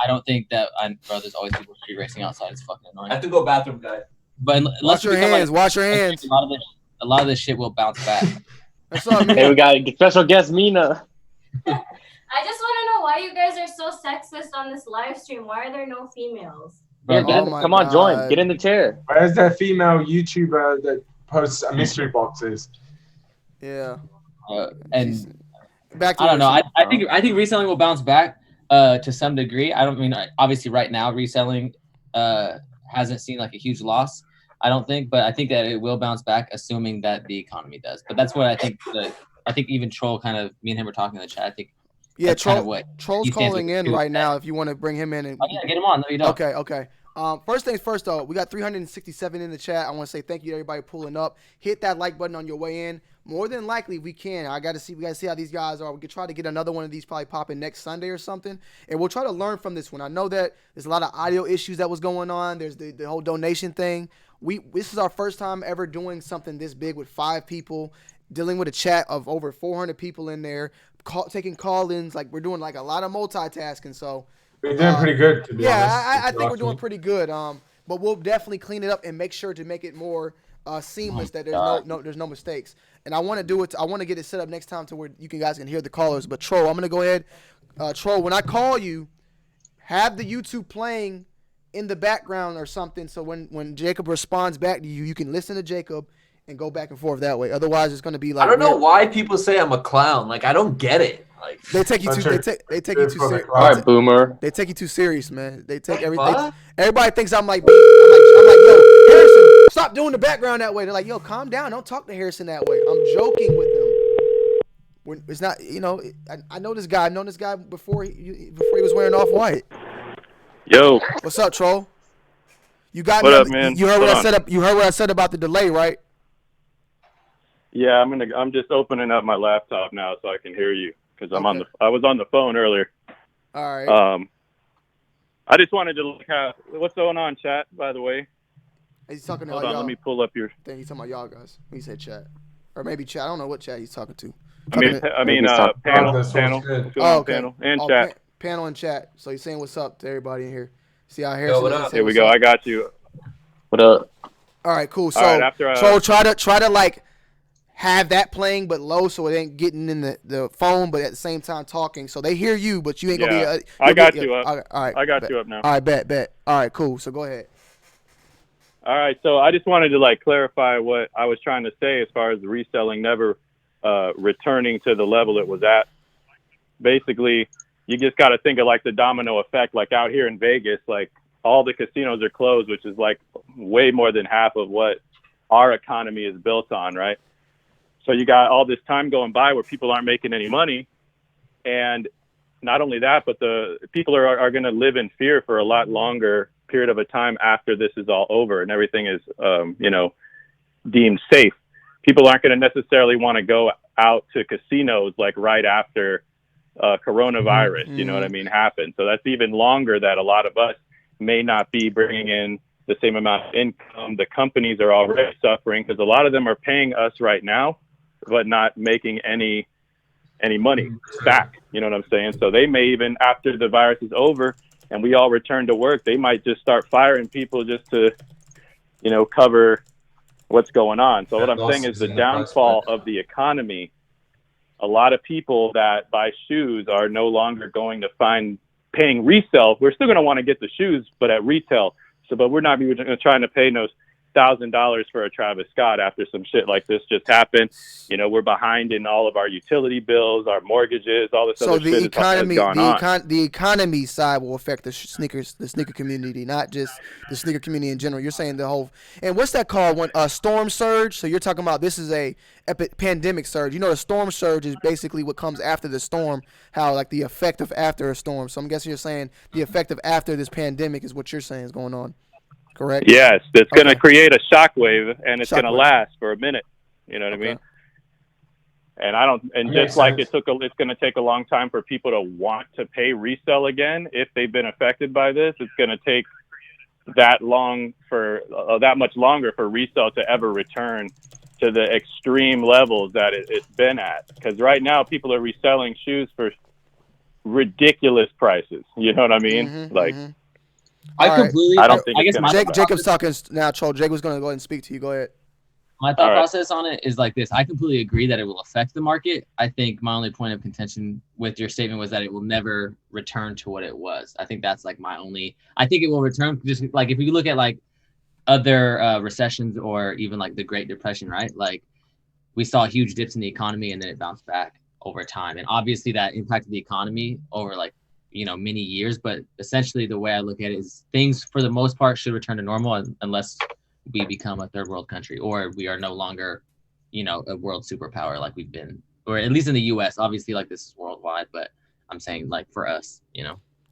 I don't think that there's always people street racing outside. It's fucking annoying. I have to go bathroom, guys. But wash your hands. Wash your hands. A lot of this shit will bounce back. What's up, man? Hey, we got a special guest, Mina. I just want to know why you guys are so sexist on this live stream. Why are there no females? Yeah, come on, join. Get in the chair. Where's that female YouTuber that posts mystery boxes? Yeah. And back to I don't know. I think reselling will bounce back to some degree. I don't mean obviously right now reselling hasn't seen like a huge loss. I don't think, but I think that it will bounce back, assuming that the economy does. But that's what I think. I think even Troll me and him were talking in the chat. I think. Yeah, Troll's calling in right now. If you want to bring him in, and get him on. Let me know. Okay. First things first, though, we got 367 in the chat. I want to say thank you to everybody pulling up. Hit that like button on your way in. More than likely, we can. We got to see how these guys are. We could try to get another one of these probably popping next Sunday or something, and we'll try to learn from this one. I know that there's a lot of audio issues that was going on. There's the whole donation thing. This is our first time ever doing something this big with 5 people, dealing with a chat of over 400 people in there. Taking call-ins, like we're doing like a lot of multitasking, so we're doing pretty good. To be honest, I think we're doing pretty good. But we'll definitely clean it up and make sure to make it more seamless. That there's no mistakes. And I want to do it. I want to get it set up next time to where you guys can hear the callers. But Troll, I'm gonna go ahead. Troll, when I call you, have the YouTube playing in the background or something, so when Jacob responds back to you, you can listen to Jacob and go back and forth that way. Otherwise, it's gonna be like I don't know why people say I'm a clown. Like I don't get it. Like they take you too. They take you too serious. All right, boomer. They take you too serious, man. They take everything. Everybody thinks I'm like, yo, Harrison, stop doing the background that way. They're like, yo, calm down. Don't talk to Harrison that way. I'm joking with them. It's not, you know. I know this guy. I've known this guy before he was wearing off-white. Yo. What's up, Troll? You got what up, man? You heard what I said. You heard what I said about the delay, right? Yeah, I'm just opening up my laptop now so I can hear you because I was on the phone earlier. All right. I just wanted to look at what's going on, chat. By the way. He's talking Hold to on, y'all. let me pull up your. I think he's talking about y'all guys. He said chat, or maybe chat. I don't know what chat he's talking to. Panel, Oh, okay. Panel and chat. Panel and chat. So he's saying what's up to everybody in here. See how Harrison. What up? Here we go. I got you. What up? All right, cool. So, all right, so try to like have that playing but low so it ain't getting in the phone, but at the same time talking so they hear you, but you ain't gonna be. I got you up. All right. I got you up now. All right, bet. All right, cool. So go ahead. All right, so I just wanted to like clarify what I was trying to say as far as the reselling never returning to the level it was at. basically you just got to think of like the domino effect. Like out here in Vegas, like all the casinos are closed, which is like way more than half of what our economy is built on, right? So you got all this time going by where people aren't making any money. And not only that, but the people are going to live in fear for a lot longer period of a time after this is all over and everything is, deemed safe. People aren't going to necessarily want to go out to casinos like right after coronavirus, you know what I mean, happened. So that's even longer that a lot of us may not be bringing in the same amount of income. The companies are already suffering because a lot of them are paying us right now, but not making any money back. You know what I'm saying? So they may even, after the virus is over and we all return to work, they might just start firing people just to, cover what's going on. So what I'm saying is the downfall of the economy, a lot of people that buy shoes are no longer going to find paying resale. We're still going to want to get the shoes, but at retail. But we're not even trying to pay no $1,000 for a Travis Scott after some shit like this just happened. We're behind in all of our utility bills, our mortgages, all this other shit has gone on. The economy side will affect the sneaker community, not just the sneaker community in general. You're saying the whole, and what's that called? When a storm surge. So you're talking about this is a pandemic surge. The storm surge is basically what comes after the storm. How like the effect of after a storm. So I'm guessing you're saying the effect of after this pandemic is what you're saying is going on. Correct. Yes, it's going to create a shockwave, and it's going to last for a minute. You know what I mean? And just like it's going to take a long time for people to want to pay resale again if they've been affected by this. It's going to take that much longer for resale to ever return to the extreme levels that it's been at. Because right now, people are reselling shoes for ridiculous prices. You know what I mean? I don't think. I guess Jacob's talking now. Troll. Jake was going to go ahead and speak to you. Go ahead. My thought process on it is like this. I completely agree that it will affect the market. I think my only point of contention with your statement was that it will never return to what it was. I think that's like my only. I think it will return just like if you look at like other recessions or even like the Great Depression, right? Like we saw huge dips in the economy and then it bounced back over time, and obviously that impacted the economy over like many years, but essentially the way I look at it is things for the most part should return to normal unless we become a third world country or we are no longer, a world superpower like we've been, or at least in the US. Obviously, like this is worldwide, but I'm saying like for us,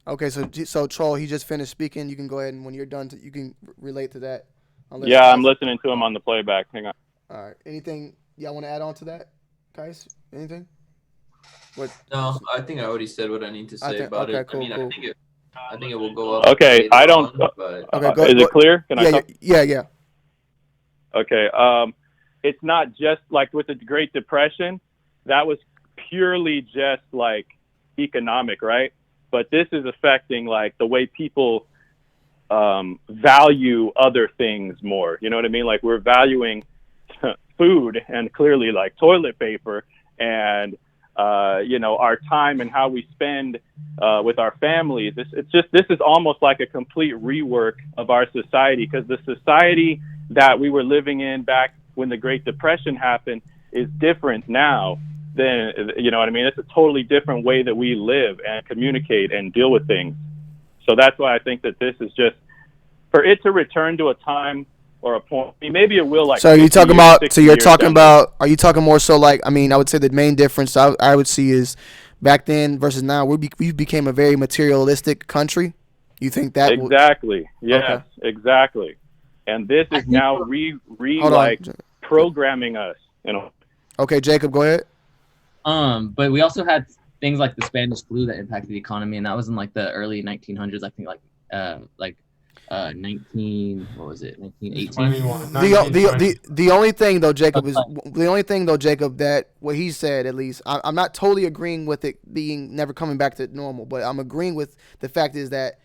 Okay, so Troll, he just finished speaking. You can go ahead and when you're done, you can relate to that. I'm listening to him on the playback. Hang on. All right. Anything y'all want to add on to that, guys? Anything? What? No, I think I already said what I need to say about it. Cool, I think it will go up. Okay, I don't. Is it clear? Can I? Yeah. Okay. It's not just like with the Great Depression. That was purely just like economic, right? But this is affecting like the way people value other things more. You know what I mean? Like we're valuing food and clearly like toilet paper and our time and how we spend with our families. This is almost like a complete rework of our society, because the society that we were living in back when the Great Depression happened is different now than, you know what I mean? It's a totally different way that we live and communicate and deal with things. So that's why I think that this is just, for it to return to a time or a point, I mean, maybe it will like. So you're talking about, are you talking more so like, I mean, I would say the main difference I would see is back then versus now, we became a very materialistic country. You think that? Exactly. Yes, okay. Exactly. And this is now programming us, Okay, Jacob, go ahead. But we also had things like the Spanish flu that impacted the economy, and that was in like the early 1900s. I think 1918. The only thing though, Jacob, that what he said, at least I'm not totally agreeing with it being never coming back to normal, but I'm agreeing with the fact is that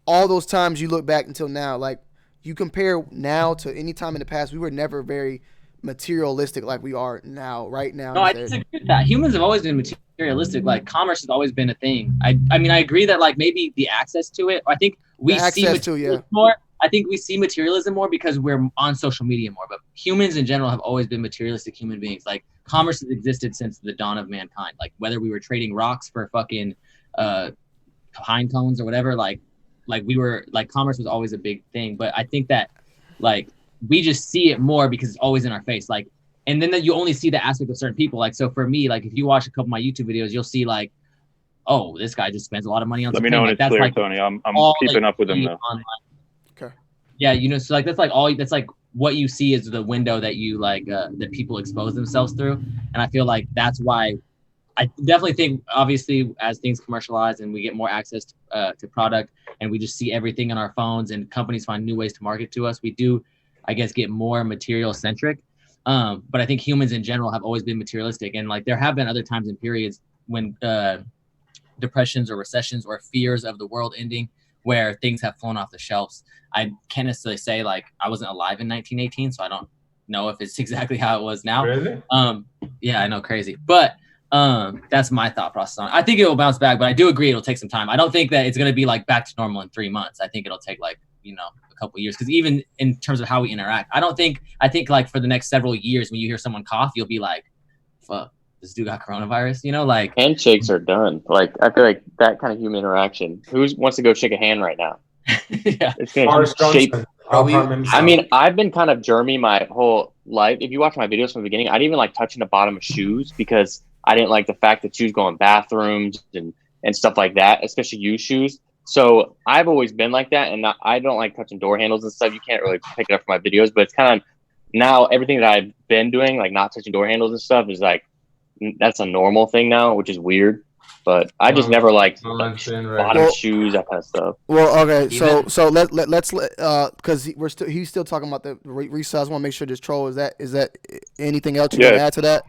all those times you look back until now, like you compare now to any time in the past, we were never very materialistic like we are now, right now. No, I disagree with that. Humans have always been materialistic. Like commerce has always been a thing. I mean, I agree that like maybe the access to it, I think we see more. I think we see materialism more because we're on social media more, but humans in general have always been materialistic human beings. Like commerce has existed since the dawn of mankind. Like whether we were trading rocks for fucking pine cones or whatever, like we were like commerce was always a big thing. But I think that like we just see it more because it's always in our face. Like, and then you only see the aspect of certain people. Like, so for me, like if you watch a couple of my YouTube videos, you'll see like, oh, this guy just spends a lot of money on. Let me know when it's clear, Tony. I'm keeping up with him now. Okay. Yeah, you know, so like that's like what you see is the window that you like that people expose themselves through, and I feel like that's why I definitely think obviously as things commercialize and we get more access to product and we just see everything on our phones and companies find new ways to market to us, we do, I guess, get more material centric. But I think humans in general have always been materialistic, and like there have been other times and periods when depressions or recessions or fears of the world ending where things have flown off the shelves. I can't necessarily say like I wasn't alive in 1918, so I don't know if it's exactly how it was now. Really? Yeah, I know, crazy. But that's my thought process on it. I think it will bounce back, but I do agree it'll take some time. I don't think that it's going to be like back to normal in 3 months. I think it'll take like, you know, a couple of years, because even in terms of how we interact, I think like for the next several years when you hear someone cough, you'll be like, fuck, this dude got coronavirus, you know, like handshakes are done. Like I feel like that kind of human interaction. Who wants to go shake a hand right now? Yeah, it's gonna shape. I mean, I've been kind of germy my whole life. If you watch my videos from the beginning, I didn't even like touching the bottom of shoes because I didn't like the fact that shoes go in bathrooms and stuff like that, especially used shoes. So I've always been like that, and I don't like touching door handles and stuff. You can't really pick it up from my videos, but it's kind of now everything that I've been doing, like not touching door handles and stuff, is like that's a normal thing now, which is weird. But I just never liked bottom shoes, that kind of stuff. Well, okay, so let's because he's still talking about the resale. I just want to make sure this troll is that anything else you want to add to that?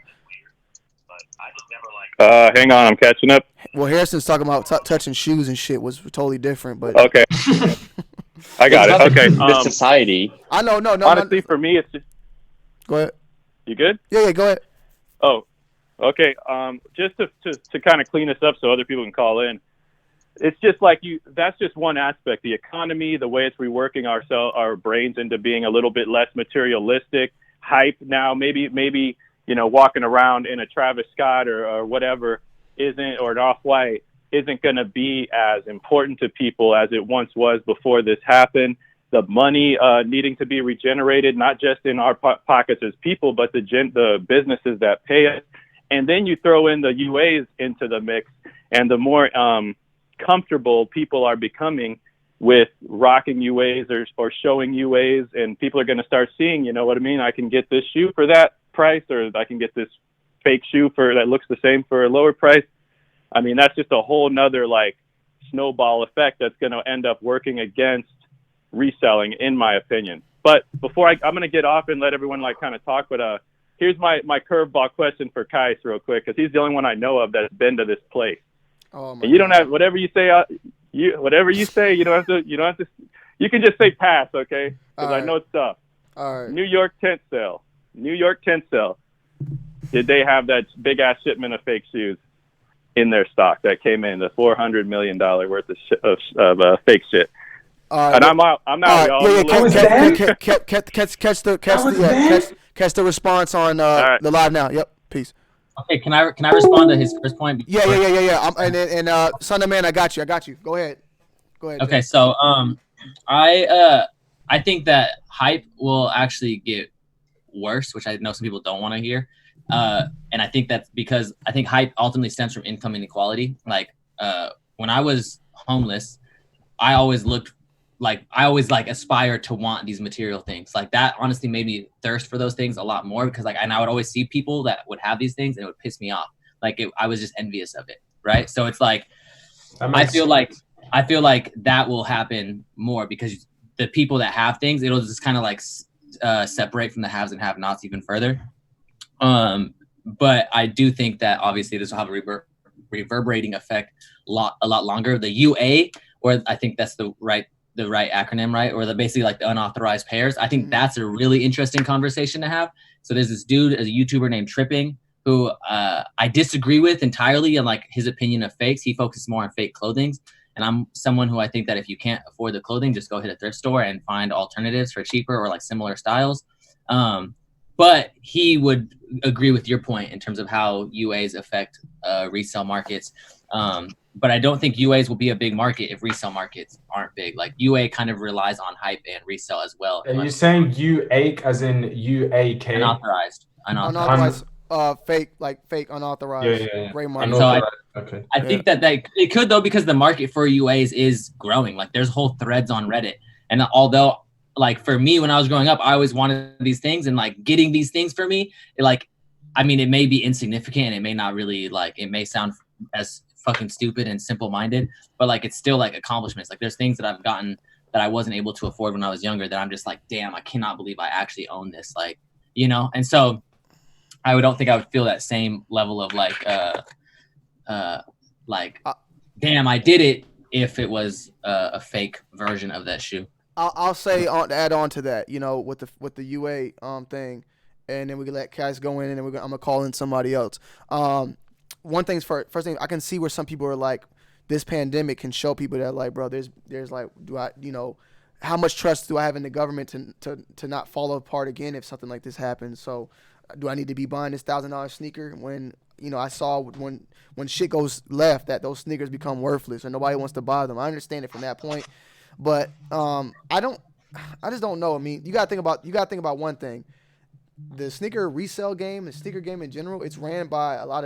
Hang on, I'm catching up. Well, Harrison's talking about touching shoes and shit was totally different, but okay, I got it. Okay, the society. I know, no. Honestly, for me, it's just. Go ahead. You good? Yeah, go ahead. Oh, okay. Just to kind of clean this up so other people can call in. It's just like that's just one aspect. The economy, the way it's reworking our brains into being a little bit less materialistic. Hype now, maybe you know, walking around in a Travis Scott or whatever or an Off-White isn't going to be as important to people as it once was before this happened. The money needing to be regenerated, not just in our pockets as people, but the businesses that pay us. And then you throw in the UAs into the mix, and the more comfortable people are becoming with rocking UAs or showing UAs, and people are going to start seeing, you know what I mean? I can get this shoe for that price, or I can get this fake shoe that looks the same for a lower price. I mean, that's just a whole nother like snowball effect that's going to end up working against reselling, in my opinion. But before I'm going to get off and let everyone like kind of talk, but here's my curveball question for Qias real quick, because he's the only one I know of that's been to this place. Oh my and you don't have whatever you say. You don't have to. You can just say pass, okay? Because I know it's tough. All right. New York tent sale. Did they have that big ass shipment of fake shoes in their stock that came in, the $400 million worth of fake shit? And I'm out. Y'all. Yeah, catch the response on the live now. Yep. Peace. Okay, can I respond to his first point? Yeah. And Son of Man, I got you. Go ahead. Okay, so I think that hype will actually get worse, which I know some people don't want to hear. And I think that's because I think hype ultimately stems from income inequality. Like when I was homeless, I always aspired to want these material things. Like that honestly made me thirst for those things a lot more, because and I would always see people that would have these things and it would piss me off. Like I was just envious of it. Right. So it's like, I feel like that will happen more, because the people that have things, it'll just kind of like separate from the haves and have-nots even further. But I do think that obviously this will have a reverberating effect a lot longer. The UA, or I think that's the right acronym, right? Or basically like the unauthorized pairs. I think that's a really interesting conversation to have. So there's this dude, a YouTuber named Tripping, who I disagree with entirely on like his opinion of fakes. He focuses more on fake clothing. And I'm someone who I think that if you can't afford the clothing, just go hit a thrift store and find alternatives for cheaper or like similar styles. But he would agree with your point in terms of how UAs affect resale markets. But I don't think UAs will be a big market if resale markets aren't big. Like UA kind of relies on hype and resale as well. Are you saying UAK as in UAK? Unauthorized. Unauthorized, fake, unauthorized. Gray market. So I think that it could though, because the market for UAs is growing. Like there's whole threads on Reddit. And although like for me, when I was growing up, I always wanted these things, and like getting these things for me, it may be insignificant and it may not really it may sound as fucking stupid and simple-minded, but like it's still like accomplishments. Like there's things that I've gotten that I wasn't able to afford when I was younger that I'm just like, damn, I cannot believe I actually own this. Like, and so I don't think I would feel that same level of damn, I did it if it was a fake version of that shoe. I'll say to add on to that, with the UA thing, and then we can let Qias go in, and then I'm gonna call in somebody else. One thing's first thing, I can see where some people are like, this pandemic can show people that like, bro, there's like, do I, how much trust do I have in the government to not fall apart again if something like this happens? So do I need to be buying this $1,000 sneaker when I saw when shit goes left that those sneakers become worthless and nobody wants to buy them? I understand it from that point, but I just don't know. I mean, you gotta think about one thing. The sneaker resale game, the sneaker game in general, it's ran by a lot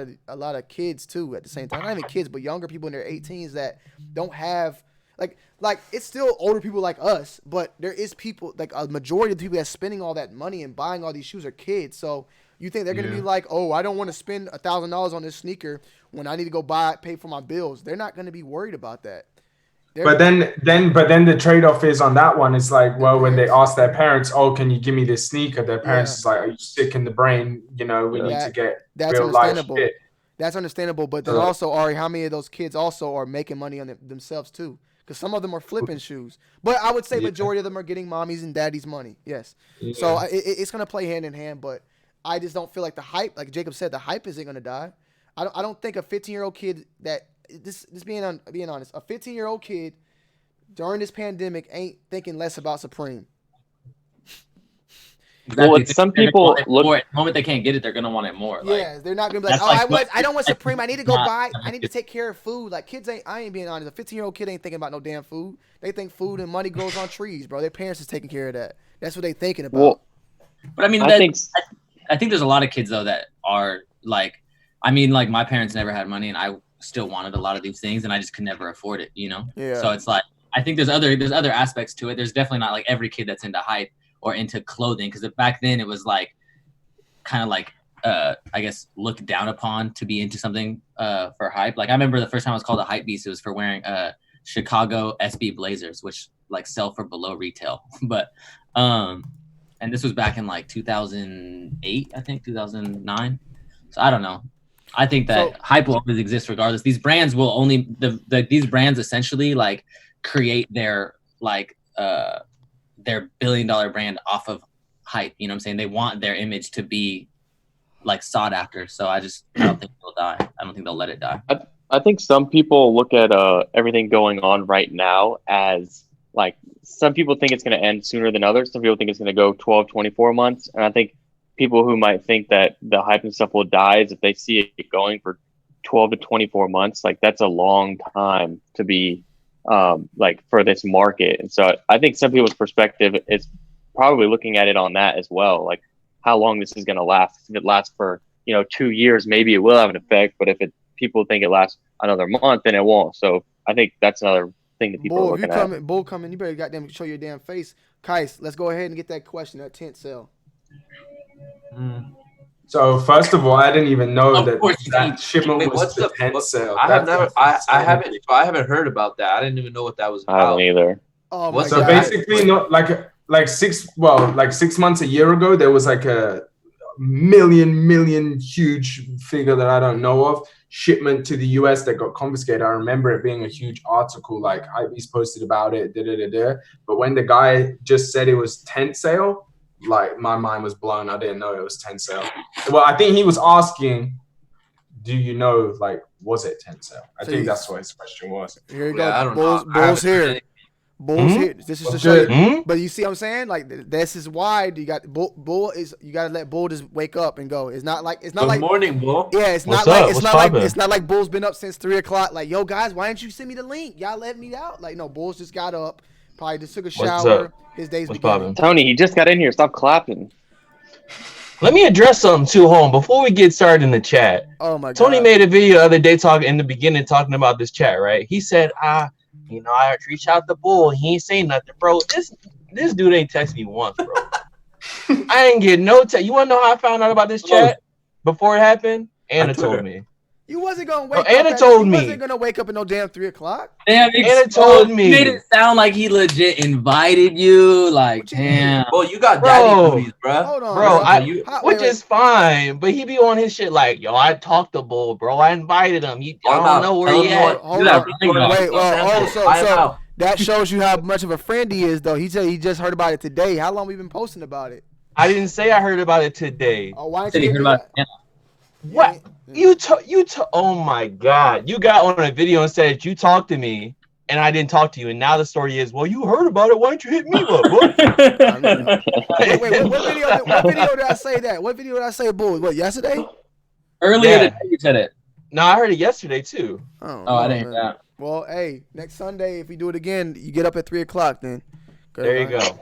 of kids too at the same time. Not even kids, but younger people in their 18s that don't have like it's still older people like us, but there is people, like a majority of the people that's spending all that money and buying all these shoes are kids. So you think they're gonna be like, oh, I don't want to spend $1,000 on this sneaker when I need to go pay for my bills? They're not gonna be worried about that. But then the trade-off is on that one. It's like, well, when they ask their parents, "Oh, can you give me this sneaker?" Their parents is like, "Are you sick in the brain? We need to get real life shit." That's understandable. But then also, Ari, how many of those kids also are making money on themselves too? Because some of them are flipping shoes. But I would say majority of them are getting mommy's and daddy's money. Yes. Yeah. So it's gonna play hand in hand. But I just don't feel like the hype, like Jacob said, the hype isn't gonna die. I don't think a 15-year-old kid that. This being honest, a 15-year-old kid during this pandemic ain't thinking less about Supreme. Exactly. Well, some people the moment they can't get it, they're gonna want it more. Yeah, they're not gonna be like, I don't want Supreme. I need to go buy. I need to take care of food. Like kids ain't. I ain't being honest. A 15-year-old kid ain't thinking about no damn food. They think food and money grows on trees, bro. Their parents is taking care of that. That's what they thinking about. Well, but I mean, I think there's a lot of kids though that are like, like my parents never had money, and I still wanted a lot of these things, and I just could never afford it, Yeah. So it's like, I think there's other aspects to it. There's definitely not like every kid that's into hype or into clothing, because back then it was like kind of like I guess looked down upon to be into something for hype. Like I remember the first time I was called a hype beast, it was for wearing Chicago SB Blazers, which like sell for below retail. But and this was back in like 2008, I think 2009. So I don't know. I think that hype will always exist regardless. These brands will only these brands essentially like create their their $1 billion brand off of hype. You know what I'm saying? They want their image to be like sought after. So I don't think they'll die. I don't think they'll let it die. I think some people look at everything going on right now as like, some people think it's going to end sooner than others. Some people think it's going to go 12, 24 months. And I think people who might think that the hype and stuff will die is if they see it going for 12 to 24 months, like that's a long time to be like for this market. And so I think some people's perspective is probably looking at it on that as well. Like how long this is going to last. If it lasts for, 2 years, maybe it will have an effect. But if people think it lasts another month, then it won't. So I think that's another thing that people are looking at. Bull coming, you better goddamn show your damn face. Qias, let's go ahead and get that question, that tent sale. So first of all, I didn't even know that shipment was the tent sale. I haven't heard about that. I didn't even know what that was about. I don't either. Oh my God. Basically, like 6 months, a year ago, there was like a million huge figure that I don't know of shipment to the US that got confiscated. I remember it being a huge article, like Hypebeast posted about it. But when the guy just said it was tent sale, like my mind was blown. I didn't know it was tent sale. Well, I think he was asking, do you know, like, was it tent sale? I So think you- that's what his question was. Here you Yeah, I go. don't know. I Bulls haven't here. heard Bulls here. This is to What's show you. good? But you see what I'm saying? Like this is why you got Bull is you gotta let Bull just wake up and go. It's not like Good morning, Bull. Yeah, it's What's not like up? it's What's not like poppin'? it's not like Bull's been up since 3 o'clock. Like, yo guys, why didn't you send me the link? Y'all let me out. Like, no, Bull's just got up, probably just took a shower. up? His day's What's beginning. poppin'? Tony, he just got in here. Stop clapping. Let me address something too, home, before we get started in the chat. Oh my god. Tony made a video the other day talking in the beginning talking about this chat, right? He said, I reached out to Bull. He ain't saying nothing, bro. This dude ain't text me once, bro. I ain't get no text. You wanna know how I found out about this chat before it happened? Anna told me. You wasn't gonna wake up. Anna told You me. wasn't gonna wake up at no damn 3 o'clock. Damn, Anna told me. He made it sound like he legit invited you. Like, damn. Well, you got Bro. daddy booties, bro. Hold on, Bro, which is fine, but he be on his shit like, yo, I talked to Bull, bro. I invited him. I don't know where he at. Hold on. Wait, well, so that shows you how much of a friend he is, though. He said he just heard about it today. How long we been posting about it? I didn't say I heard about it today. Oh, why Said he heard about it. What? Oh my God. You got on a video and said you talked to me and I didn't talk to you. And now the story is, well, you heard about it. Why don't you hit me up, bro? Wait, what video did I say that? What video did I say Bull? What, yesterday? Earlier today you said it. No, I heard it yesterday too. Oh, I didn't hear that. Well, hey, next Sunday, if we do it again, you get up at 3 o'clock then. There you go.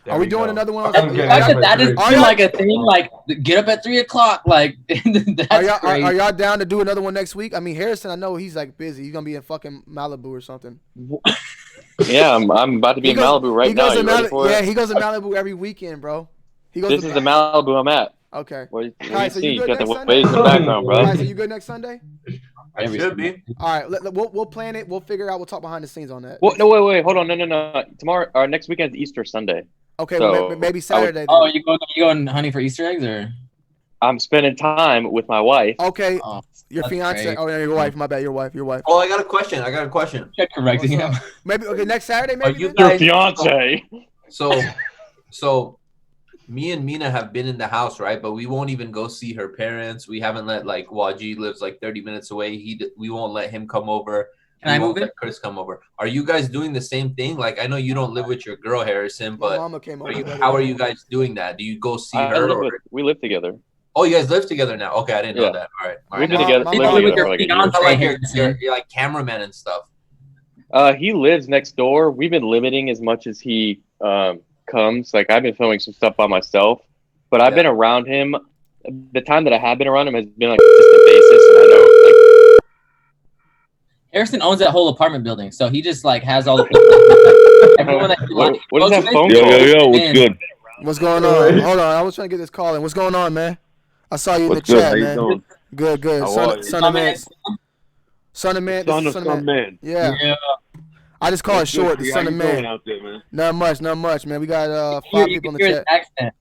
Are we doing another one? That is like a thing. Like, get up at 3 o'clock. Like, that's crazy. Are y'all down to do another one next week? I mean, Harrison, I know he's like busy. He's gonna be in fucking Malibu or something. Yeah, I'm about to be in Malibu right now. You ready for it? He goes to Malibu every weekend, bro. This is the Malibu I'm at. Okay. What do you Alright, so see? you You good got the next Sunday? waves in the background, bro. Alright, so you good next Sunday? I should be. All right, we'll plan it. We'll figure out. We'll talk behind the scenes on that. Well, no, wait, hold on, no. Tomorrow, or next weekend's Easter Sunday. Okay, so well, maybe Saturday. Oh, you going hunting for Easter eggs, or? I'm spending time with my wife. Okay, Oh, your that's fiance. great. Oh, yeah, your wife. My bad, your wife. Oh, I got a question. You're correcting him. Maybe next Saturday. Are Maybe you then? guys, fiance. So, me and Mina have been in the house, right? But we won't even go see her parents. We haven't let Waji lives like 30 minutes away. We won't let him come over. Can I move in? Let Chris come over. Are you guys doing the same thing? Like, I know you don't live with your girl, Harrison, but Mama came over. how are you guys doing that? Do you go see her? We live together. Oh, you guys live together now. Okay, I didn't know that. All right. We've been together. You're like cameraman and stuff. He lives next door. We've been limiting as much as he comes. Like, I've been filming some stuff by myself, but I've been around him. The time that I have been around him has been like consistent basis, and I know like. Harrison owns that whole apartment building, so he just like has all the everyone that what is that phone call? Yo, what's good? What's going on? Hold on, I was trying to get this call in. What's going on, man? I saw you in the What's good? chat, How you man. doing? Good. Son of man. Son of man. Yeah. I just call it short. The How son you of man. doing out there, man? Not much, man. We got 5 people in the chat.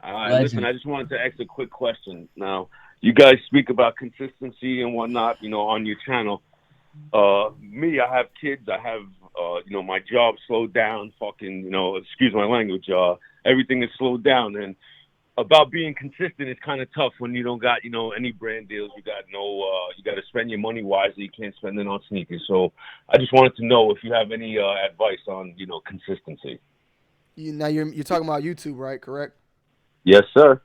All right, listen. I just wanted to ask a quick question. Now, you guys speak about consistency and whatnot, on your channel. Me, I have kids. I have, my job slowed down. Fucking, excuse my language. Everything is slowed down, and about being consistent is kind of tough when you don't got, any brand deals. You got you got to spend your money wisely. You can't spend it on sneakers. So I just wanted to know if you have any advice on, consistency. Now you're talking about YouTube, right? Correct. Yes, sir.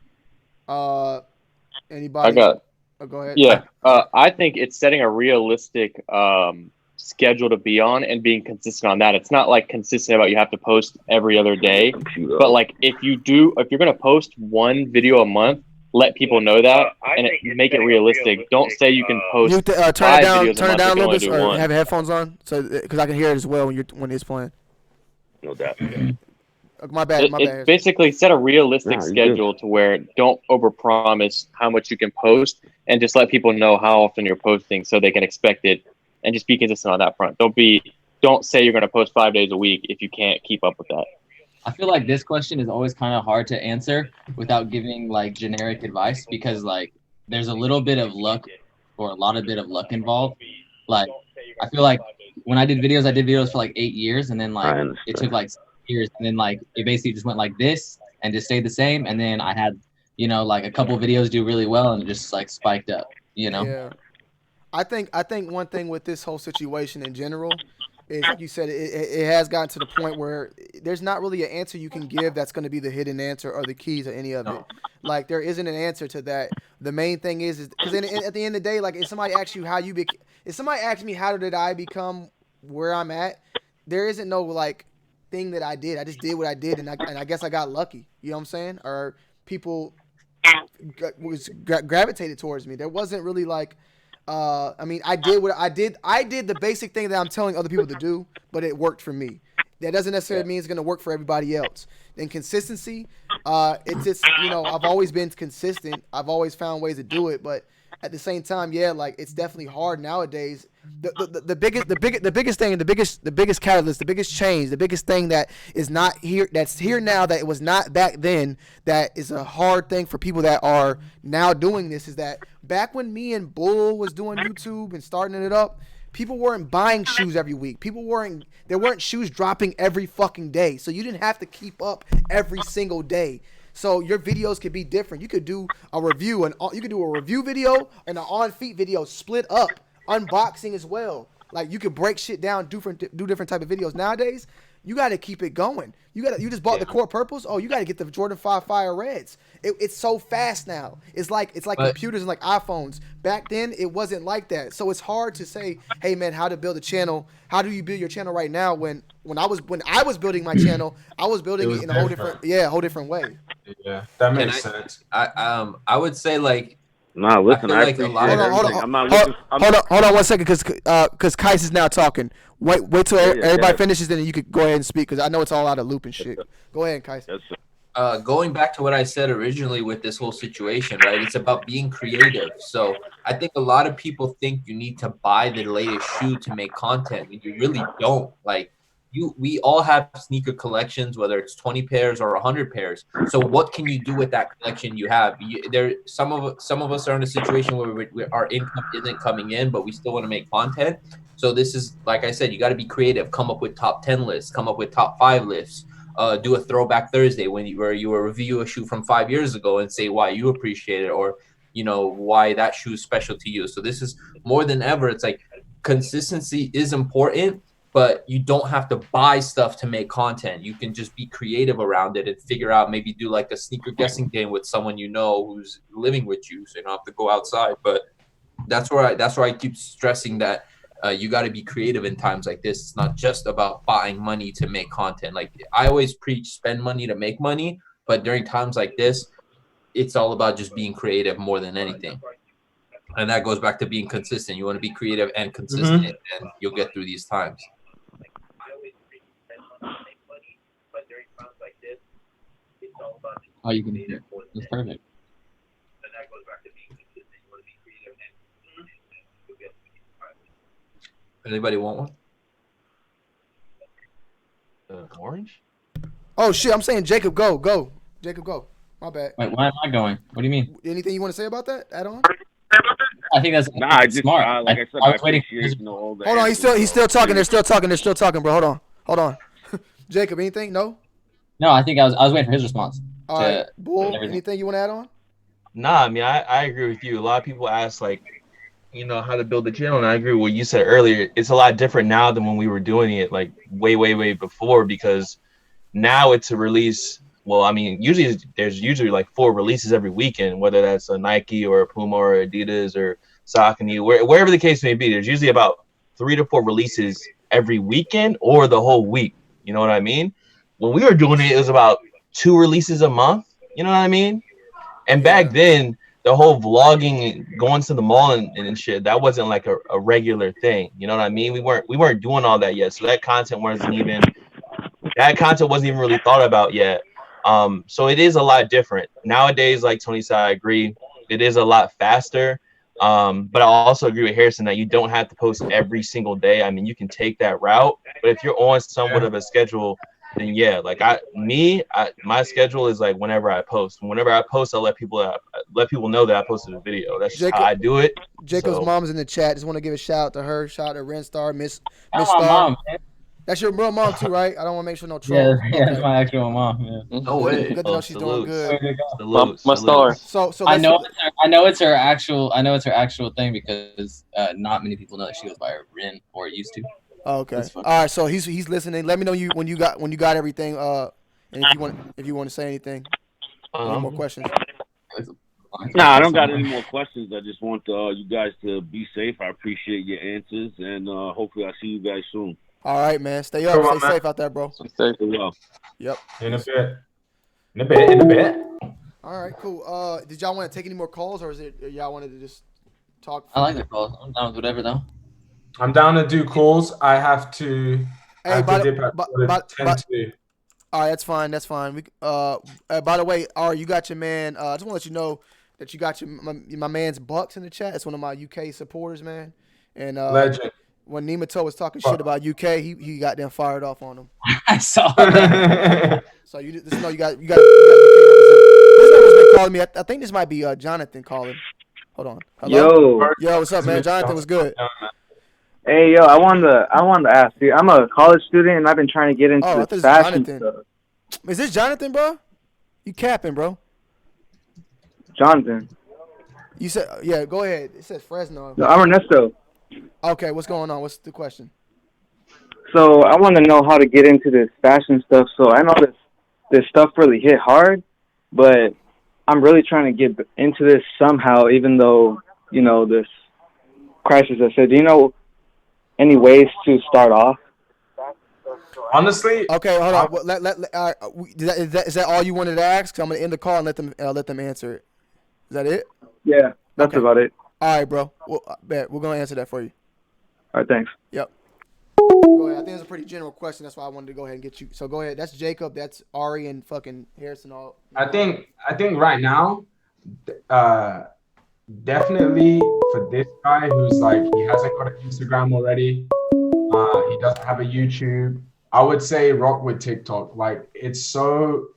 Anybody? I got. Oh, go ahead. Yeah, I think it's setting a realistic schedule to be on and being consistent on that. It's not like consistent about you have to post every other day, but like if you're gonna post one video a month, let people know that and make it realistic. Don't say you can post turn it down a little bit, or have headphones on, so because I can hear it as well when it's playing. No doubt. My bad. Basically set a realistic schedule to where don't overpromise how much you can post and just let people know how often you're posting so they can expect it, and just be consistent on that front. Don't say you're going to post 5 days a week if you can't keep up with that. I feel like this question is always kind of hard to answer without giving like generic advice, because like there's a little bit of luck or a lot of bit of luck involved. Like I feel like when I did videos for like 8 years, and then like it took like years, and then like it basically just went like this and just stayed the same, and then I had like a couple videos do really well and it just like spiked up. you know. Yeah. I think one thing with this whole situation in general is, like you said, it has gotten to the point where there's not really an answer you can give that's going to be the hidden answer or the key to any of it. Like, there isn't an answer to that. The main thing is because at the end of the day, like, if somebody asks you if somebody asks me how did I become where I'm at, there isn't no like thing that I did. I just did what I did, and I guess I got lucky. You know what I'm saying? Or people gravitated towards me. There wasn't really like. I mean, I did what I did. I did the basic thing that I'm telling other people to do, but it worked for me. That doesn't necessarily mean it's going to work for everybody else. Then consistency, it's just, you know, I've always been consistent. I've always found ways to do it, but at the same time, yeah, like, it's definitely hard nowadays. The biggest thing, the biggest catalyst, the biggest change, the biggest thing that is not here, that's here now, that it was not back then, that is a hard thing for people that are now doing this, is that back when me and Bull was doing YouTube and starting it up, people weren't buying shoes every week. There weren't shoes dropping every fucking day. So you didn't have to keep up every single day. So your videos could be different. You could do a review, and you could do a review video and an on-feet video split up, unboxing as well. Like, you could break shit down, do different type of videos. Nowadays, you got to keep it going. You just bought the core purples. Oh, you got to get the Jordan 5 Fire Reds. It's so fast now. It's like computers and like iPhones. Back then, it wasn't like that. So it's hard to say, hey man, how to build a channel? How do you build your channel right now? When I was building my channel, I was building it in a whole different way. Yeah, that makes sense. I would say, like, nah, listen, I like appreciate everything. I'm not looking. Hold on 1 second, because Qias is now talking. Wait till everybody finishes, then you could go ahead and speak, because I know it's all out of loop and shit. Go ahead, Qias. Yes, sir. Going back to what I said originally with this whole situation, right? It's about being creative. So I think a lot of people think you need to buy the latest shoe to make content, and you really don't. Like, we all have sneaker collections, whether it's 20 pairs or 100 pairs. So what can you do with that collection you have? Some of us are in a situation where our income isn't coming in, but we still want to make content. So this is, like I said, you got to be creative. Come up with top 10 lists. Come up with top 5 lists. Do a throwback Thursday where you will review a shoe from 5 years ago and say why you appreciate it, or, you know, why that shoe is special to you. So this is more than ever. It's like, consistency is important, but you don't have to buy stuff to make content. You can just be creative around it and figure out, maybe do like a sneaker guessing game with someone you know who's living with you, so you don't have to go outside. But that's where I keep stressing that you got to be creative in times like this. It's not just about buying money to make content. Like, I always preach spend money to make money, but during times like this, it's all about just being creative more than anything. And that goes back to being consistent. You want to be creative and consistent, and you'll get through these times. Oh, you can hear it. That's perfect. Anybody want one? Orange? Oh shit! I'm saying Jacob, go. Jacob, go. My bad. Wait, why am I going? What do you mean? Anything you want to say about that? Add on. I think that's smart. Like I said, I I was waiting. appreciate all the Hold on, he's still talking. They're still talking, bro. Hold on. Jacob, anything? No. No, I think I was waiting for his response. All right, Bull. Anything you want to add on? Nah, I mean, I agree with you. A lot of people ask, like, you know, how to build a channel, and I agree with what you said earlier. It's a lot different now than when we were doing it, like, way before, because now it's a release. Well, I mean, there's usually like 4 releases every weekend, whether that's a Nike or a Puma or Adidas or Saucony, wherever the case may be. There's usually about 3 to 4 releases every weekend or the whole week. You know what I mean? When we were doing it, it was about 2 releases a month. You know what I mean? And back then, the whole vlogging, going to the mall and shit, that wasn't like a regular thing. You know what I mean? We weren't doing all that yet. So that content wasn't even really thought about yet. So it is a lot different nowadays. Like Tony said, I agree. It is a lot faster. But I also agree with Harrison that you don't have to post every single day. I mean, you can take that route, but if you're on somewhat of a schedule, then yeah, like my schedule is like whenever I post. Whenever I post, I'll let people know that I posted a video. That's just how I do it. Jacob's mom's in the chat. Just want to give a shout out to her. Shout out to Starr, Miss my Starr. mom, man. That's your real mom too, right? I don't want to make sure no trolls. Yeah, that's my actual mom. Yeah. No way. Good to know she's doing good. My Starr. So I know it's her actual thing because not many people know that she goes by her Rin or used to. Oh, okay. All right. So he's listening. Let me know when you got everything. And if you want to say anything, any more questions. Nah, I don't got any more questions. I just want you guys to be safe. I appreciate your answers, and hopefully I'll see you guys soon. All right, man. Stay up. Stay safe out there, bro. Stay safe. Yep. In a bit. All right, cool. Did y'all want to take any more calls, or is it y'all wanted to just talk? I like the calls. I'm down with whatever though. I'm down to do calls. I have to. Hey, dip at 10 all right, that's fine. That's fine. By the way, Ari, you got your man. I just want to let you know that you got my man's Bucks in the chat. It's one of my UK supporters, man. And legend. When Nemoto was talking shit about UK, he got them fired off on him. I saw that. So you just know you got. This number's been calling me. I think this might be Jonathan calling. Hold on. Hello? Yo, what's up, man? Jonathan, what's good? Hey, yo, I wanted to ask you. I'm a college student, and I've been trying to get into this fashion stuff. Is this Jonathan, bro? You capping, bro? Jonathan. You said, yeah, go ahead. It says Fresno. No, I'm Ernesto. Okay, what's going on? What's the question? So I want to know how to get into this fashion stuff. So I know this stuff really hit hard, but I'm really trying to get into this somehow, even though, you know, this crisis. I said, do you know any ways to start off? Honestly, okay, hold on. Is that all you wanted to ask? 'Cause I'm gonna end the call and let them answer it. Is that it? Yeah, that's about it. All right, bro. We're gonna answer that for you. All right, thanks. Yep. Go ahead. I think it's a pretty general question. That's why I wanted to go ahead and get you. So go ahead. That's Jacob. That's Ari and fucking Harrison. All. I think right now, definitely for this guy who's like he hasn't got an Instagram already, he doesn't have a YouTube. I would say rock with TikTok. Like it's so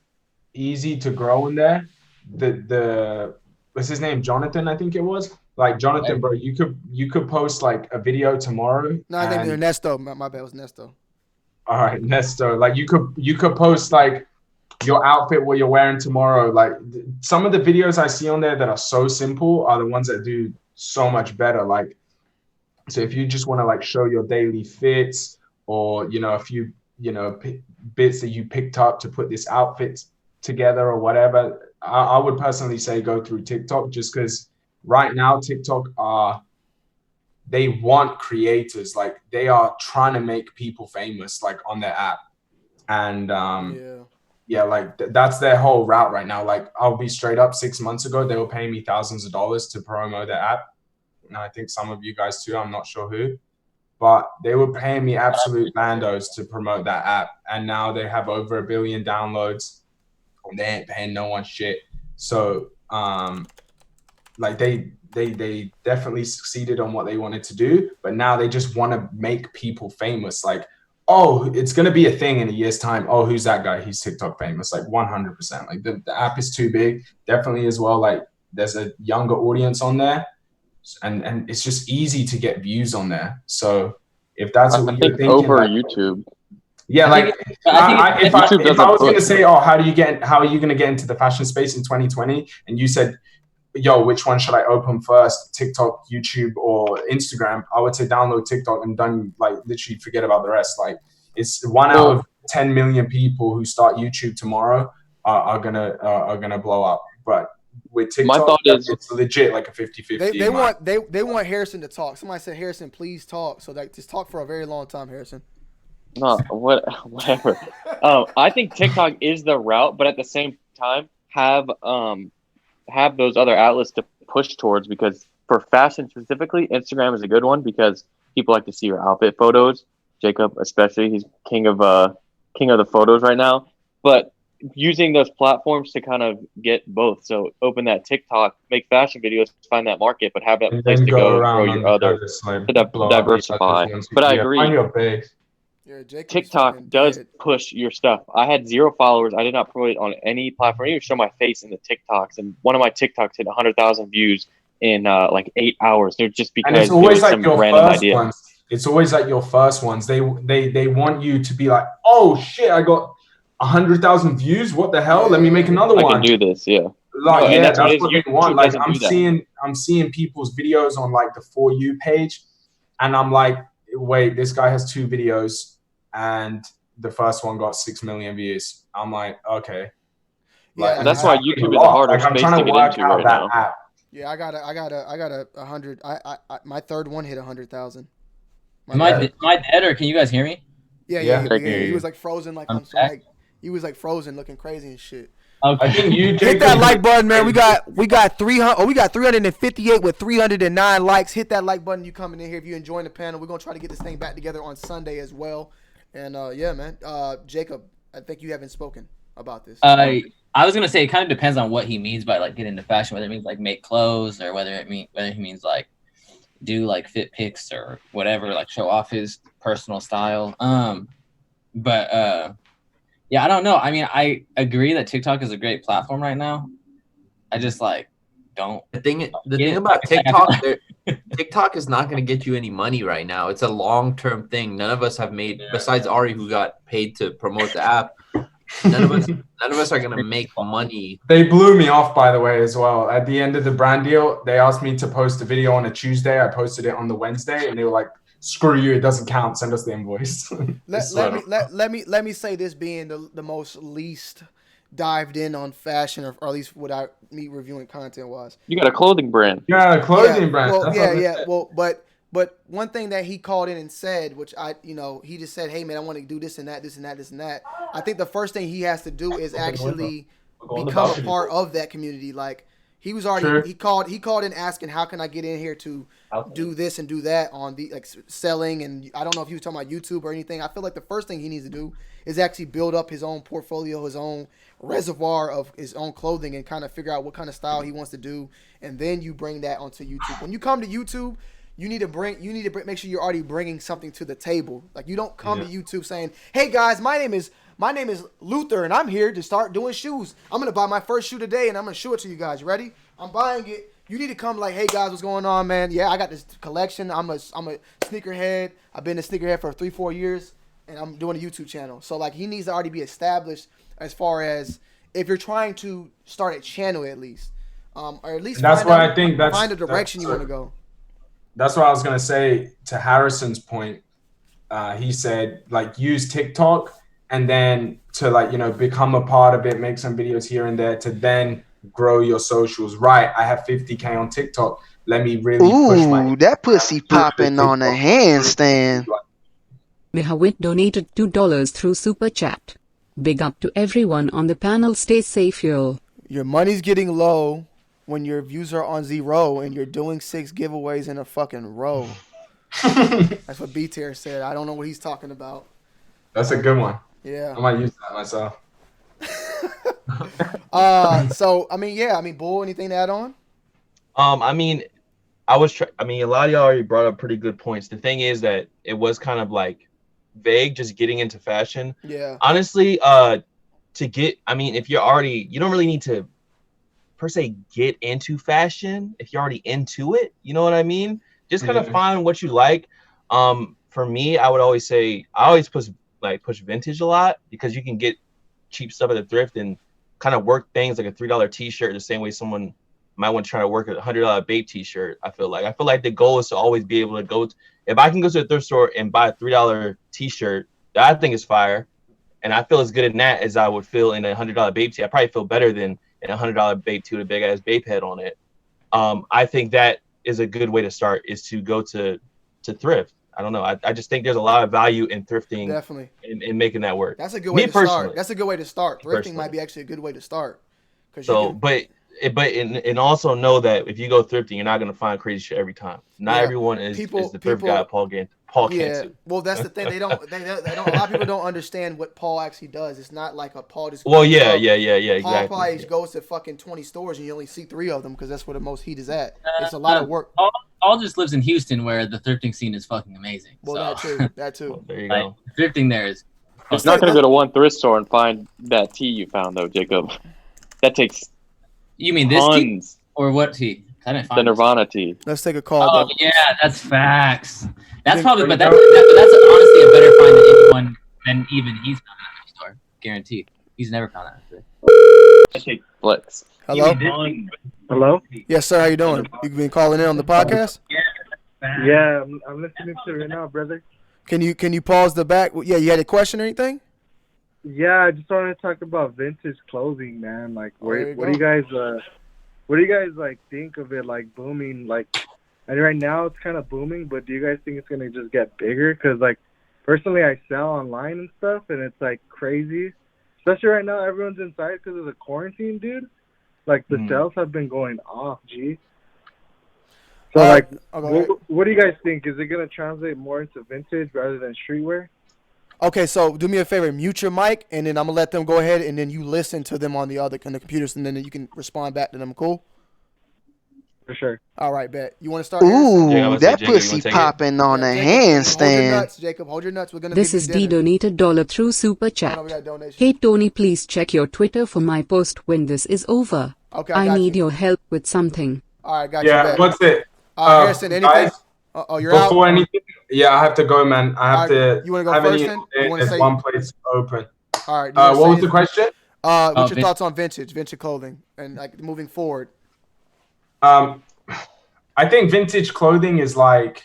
easy to grow in there. The what's his name? Jonathan, I think it was. Like Jonathan, bro, you could post like a video tomorrow. No, I think Nesto. My bad, was Nesto. All right, Nesto. Like you could post like your outfit, what you're wearing tomorrow. Like some of the videos I see on there that are so simple are the ones that do so much better. Like, so if you just want to like show your daily fits or, you know, a few, you know, bits that you picked up to put this outfit together or whatever, I would personally say go through TikTok, just because right now TikTok they want creators. Like they are trying to make people famous like on their app. And yeah, like that's their whole route right now. Like I'll be straight up, 6 months ago, they were paying me thousands of dollars to promote their app. And I think some of you guys too, I'm not sure who, but they were paying me absolute bandos to promote that app. And now they have over 1 billion downloads and they ain't paying no one shit. So like they definitely succeeded on what they wanted to do, but now they just want to make people famous. Like, oh, it's going to be a thing in a year's time. Oh, who's that guy? He's TikTok famous. Like 100%. Like the app is too big. Definitely as well. Like there's a younger audience on there and it's just easy to get views on there. So if that's what you're thinking, over like, YouTube. Yeah, like if I was going to say, oh, how are you going to get into the fashion space in 2020? And you said, yo, which one should I open first? TikTok, YouTube, or Instagram? I would say download TikTok and then like literally forget about the rest. Like it's 1 out of 10 million people who start YouTube tomorrow are gonna blow up. But with TikTok, my thought is it's legit like a 50-50. They want Harrison to talk. Somebody said, Harrison, please talk. So like just talk for a very long time, Harrison. No, whatever. I think TikTok is the route, but at the same time, have those other outlets to push towards, because for fashion specifically, Instagram is a good one because people like to see your outfit photos. Jacob, especially, he's king of the photos right now. But using those platforms to kind of get both. So open that TikTok, make fashion videos, find that market, but have that place to go grow your other to diversify. But I agree. TikTok does push your stuff. I had 0 followers. I did not promote it on any platform. I didn't even show my face in the TikToks. And one of my TikToks hit 100,000 views in like 8 hours. They're just because and it's always like some your random first idea. ones. It's always like your first ones. They want you to be like, oh shit, I got 100,000 views. What the hell? Let me make another one. I can do this. Yeah. Like, no, yeah, that's what what they want. YouTube Like, doesn't I'm seeing people's videos on like the For You page, and I'm like, wait, this guy has 2 videos, and the first one got 6 million views. I'm like, okay. Like, that's why YouTube is a harder space to get into right now. App. Yeah, I got a 100. My third one hit 100,000. Am I dead, or can you guys hear me? Yeah. He was like frozen, like he was like frozen, looking crazy and shit. Okay. I think you hit that like button, man. We got 300. Oh, we got 358 with 309 likes. Hit that like button. You coming in here if you enjoying the panel. We're gonna try to get this thing back together on Sunday as well. And yeah, man. Jacob, I think you haven't spoken about this. I was gonna say it kind of depends on what he means by like get into fashion, whether it means like make clothes or whether he means like do like fit pics or whatever, like show off his personal style. Yeah, I don't know. I mean, I agree that TikTok is a great platform right now. I just like don't. The thing about TikTok, TikTok is not going to get you any money right now. It's a long-term thing. None of us have made, besides Ari, who got paid to promote the app. None of us are going to make money. They blew me off, by the way, as well. At the end of the brand deal, they asked me to post a video on a Tuesday. I posted it on the Wednesday, and they were like, screw you, it doesn't count. Send us the invoice. let me say this being the most least dived in on fashion, or at least without me reviewing content wise. You got a clothing brand. Yeah, a clothing brand. Well, Well, but one thing that he called in and said, which he just said, hey man, I want to do this and that, this and that, this and that. I think the first thing he has to do is actually become a part of that community. Like, he was already he called in asking how can I get in here to do this and do that on the like selling, and I don't know if he was talking about YouTube or anything. I feel like the first thing he needs to do is actually build up his own portfolio, his own reservoir of his own clothing, and kind of figure out what kind of style he wants to do, and then you bring that onto YouTube. When you come to YouTube, you need to make sure you're already bringing something to the table. Like, you don't come to YouTube saying, "Hey guys, my name is Luther, and I'm here to start doing shoes. I'm gonna buy my first shoe today, and I'm gonna show it to you guys. You ready? I'm buying it." You need to come like, "Hey guys, what's going on, man? Yeah, I got this collection. I'm a sneakerhead. I've been a sneakerhead for 3-4 years, and I'm doing a YouTube channel." So like, he needs to already be established as far as if you're trying to start a channel at least, or at least find a direction you want to go. That's what I was gonna say to Harrison's point. He said like use TikTok and then to become a part of it, make some videos here and there to then grow your socials. Right, I have 50K on TikTok. Let me really push my. That pussy popping on a handstand. Mihawit donated $2 through Super Chat. Big up to everyone on the panel. Stay safe, y'all. Your money's getting low when your views are on 0 and you're doing 6 giveaways in a fucking row. That's what B-Tier said. I don't know what he's talking about. That's a good one. Yeah. I might use that myself. So, Bull, anything to add on? A lot of y'all already brought up pretty good points. The thing is that it was kind of like vague, just getting into fashion. Yeah. Honestly, if you're already, you don't really need to per se get into fashion if you're already into it. You know what I mean? Just kind of find what you like. For me, I would always say I always push vintage a lot because you can get cheap stuff at the thrift and kind of work things like a $3 t-shirt the same way someone might want to try to work a $100 Bape t-shirt. I feel like the goal is to always be able to go if I can go to a thrift store and buy a $3 t-shirt that I think is fire, and I feel as good in that as I would feel in a $100 Bape tee. I probably feel better than in a $100 Bape tee with a big ass Bape head on it. I think that is a good way to start, is to go to thrift. I don't know. I just think there's a lot of value in thrifting. Definitely. In making that work. That's a good way to start. That's a good way to start. Thrifting might be actually a good way to start. And also know that if you go thrifting, you're not going to find crazy shit every time. Not everyone is the thrift guy Paul can't. Well, that's the thing. They don't. A lot of people don't understand what Paul actually does. It's not like a Paul just. Well, yeah, Paul exactly. probably goes to fucking 20 stores and you only see 3 of them because that's where the most heat is at. It's a lot of work. Paul just lives in Houston, where the thrifting scene is fucking amazing. Well, so. that too. Well, there you go. Thrifting there is. It's not going to go to one thrift store and find that tee you found, though, Jacob. That takes. You mean this tee or what tee? The Nirvana tee. Let's take a call. Oh yeah, that's facts. That's probably, but that's honestly a better find than anyone than even he's found at the store. Guaranteed. He's never found that. Flex. Hello? Hello? Yes, sir. How you doing? You been calling in on the podcast? Yeah, I'm listening to it right now, brother. Can you pause the back? Yeah, you had a question or anything? Yeah, I just wanted to talk about vintage clothing, man. Like, what do you guys like think of it like booming? Like, and right now it's kind of booming, but do you guys think it's gonna just get bigger? Cause like, personally, I sell online and stuff, and it's like crazy. Especially right now, everyone's inside because of the quarantine, dude. Like, the sales have been going off, G. So, like, what do you guys think? Is it going to translate more into vintage rather than streetwear? Okay, so do me a favor. Mute your mic, and then I'm going to let them go ahead, and then you listen to them on the computers, and then you can respond back to them. Cool? For sure. All right, bet. You want to start? Ooh, that pussy popping on a handstand. Jacob, hold your nuts. We're gonna This is D donated $1 through Super Chat. Hey Tony, please check your Twitter for my post when this is over. Okay, I need your help with something. All right, got you. Yeah, what's it? Harrison, anything? Guys, you're out? Before anything, yeah, I have to go, man. I have to. You want to go first then? There's one place open. All right. What was the question? What's your thoughts on vintage clothing, and like moving forward? I think vintage clothing is like,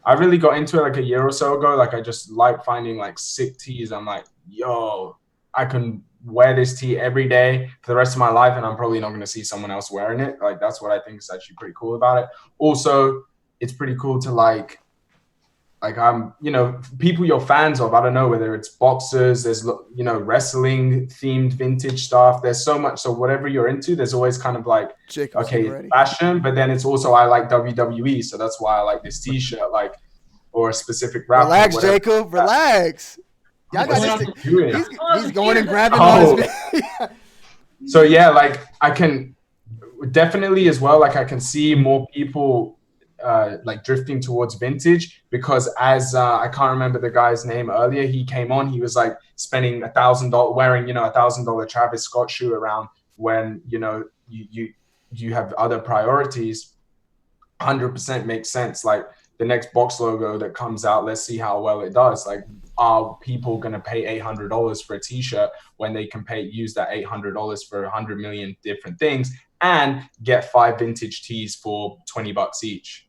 I really got into it like a year or so ago. Like, I just like finding like sick tees. I'm like, yo, I can wear this tee every day for the rest of my life, and I'm probably not going to see someone else wearing it. Like, that's what I think is actually pretty cool about it. Also, it's pretty cool to like people you're fans of. I don't know, whether it's boxers, there's, wrestling themed vintage stuff. There's so much. So whatever you're into, there's always kind of like, it's fashion, but then it's also, I like WWE. So that's why I like this t-shirt, like, or a specific rapper. Relax, Jacob. Relax. Y'all got this. He's going and grabbing on his. So yeah, like I can definitely as well. Like I can see more people like drifting towards vintage, because as I can't remember the guy's name earlier, he came on, he was like spending $1,000 wearing, $1,000 Travis Scott shoe around when, you have other priorities. 100% makes sense. Like the next box logo that comes out, let's see how well it does. Like, are people going to pay $800 for a t-shirt when they can use that $800 for 100 million different things and get 5 vintage tees for $20 each?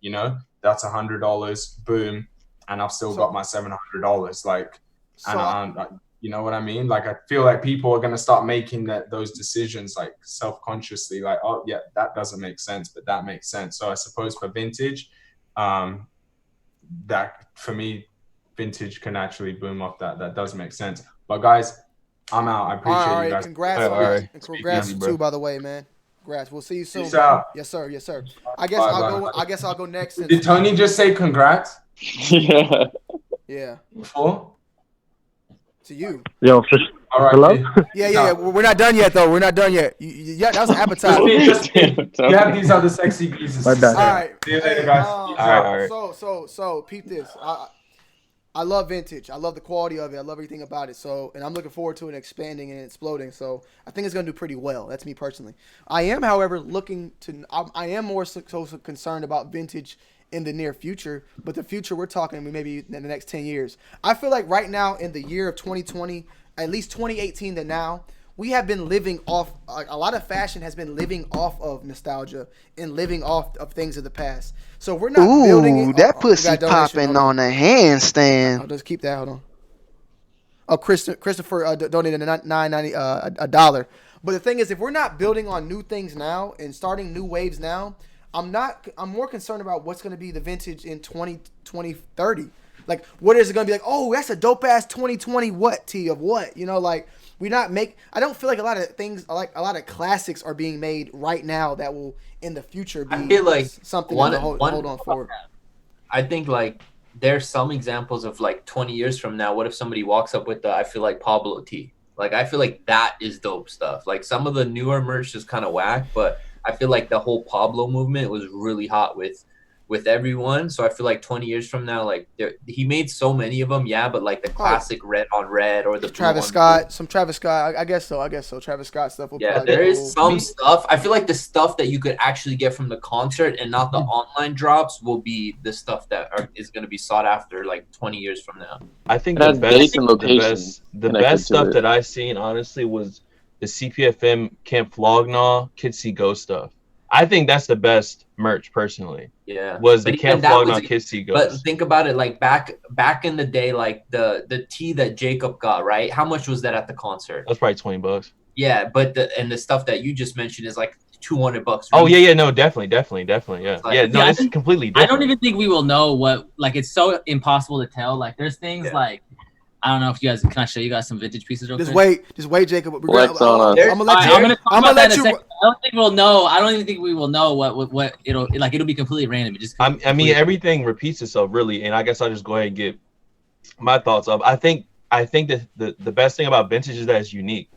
That's $100, boom, and I've still got my $700. Like, and you know what I mean? Like, I feel like people are going to start making those decisions like self-consciously, like, oh yeah, that doesn't make sense, but that makes sense. So I suppose for vintage, that for me, vintage can actually boom off that does make sense. But guys, I'm out. I appreciate you guys. Congrats too, by the way, man. Congrats. We'll see you soon. Peace out. Yes, sir. Yes, sir. I guess I'll go next. Did Tony just say congrats? Yeah. Yeah. Before? To you. Yo, all right. Hello? Yeah. We're not done yet, though. We're not done yet. Yeah, that was an appetizer. You have these other sexy pieces. All right. See you later, guys. All right. So peep this. I love vintage. I love the quality of it. I love everything about it. And I'm looking forward to it expanding and exploding. So I think it's going to do pretty well. That's me personally. I am, however, I am more so concerned about vintage in the near future. But the future, we're talking maybe in the next 10 years. I feel like right now in the year of 2020, at least 2018 to now, we have been living off, a lot of fashion has been living off of nostalgia and living off of things of the past. So we're not building it. That pussy popping on a handstand. I'll just keep that. Hold on. Oh, Christopher donated $9.90. But the thing is, if we're not building on new things now and starting new waves now, I'm more concerned about what's going to be the vintage in 2030. Like, what is it going to be like? Oh, that's a dope ass 2020 what tee of what? Like, I don't feel like a lot of things, like a lot of classics are being made right now that will in the future be, I feel like something to hold on for. I think like there's some examples of like 20 years from now, what if somebody walks up with I feel like Pablo tee? Like, I feel like that is dope stuff. Like, some of the newer merch is kind of whack, but I feel like the whole Pablo movement was really hot with with everyone. So I feel like 20 years from now, like he made so many of them, yeah, but like the classic red on red or the Travis Scott, some Travis Scott. I guess so. Travis Scott stuff will probably there be is cool. some stuff. I feel like the stuff that you could actually get from the concert and not the online drops will be the stuff that is going to be sought after like 20 years from now. I think the best stuff that I seen honestly was the CPFM Camp Flognaw Kids See Ghost stuff. I think that's the best merch personally. Yeah, was the Camp Flognaw Kids See Ghost. But think about it, like back in the day, like the tee that Jacob got, right? How much was that at the concert? That's probably $20. Yeah, but the stuff that you just mentioned is like $200. Right? Oh yeah, no, definitely, yeah. Like, It's completely different. I don't even think we will know what, like, it's so impossible to tell. Like, there's things like, I don't know if you guys can I show you guys some vintage pieces real quick? Just wait, Jacob. I'm gonna let you. I don't think we'll know. I don't even think we will know what it'll like. It'll be completely random. I mean, everything repeats itself really, and I guess I'll just go ahead and get my thoughts of. I think that the best thing about vintage is that it's unique.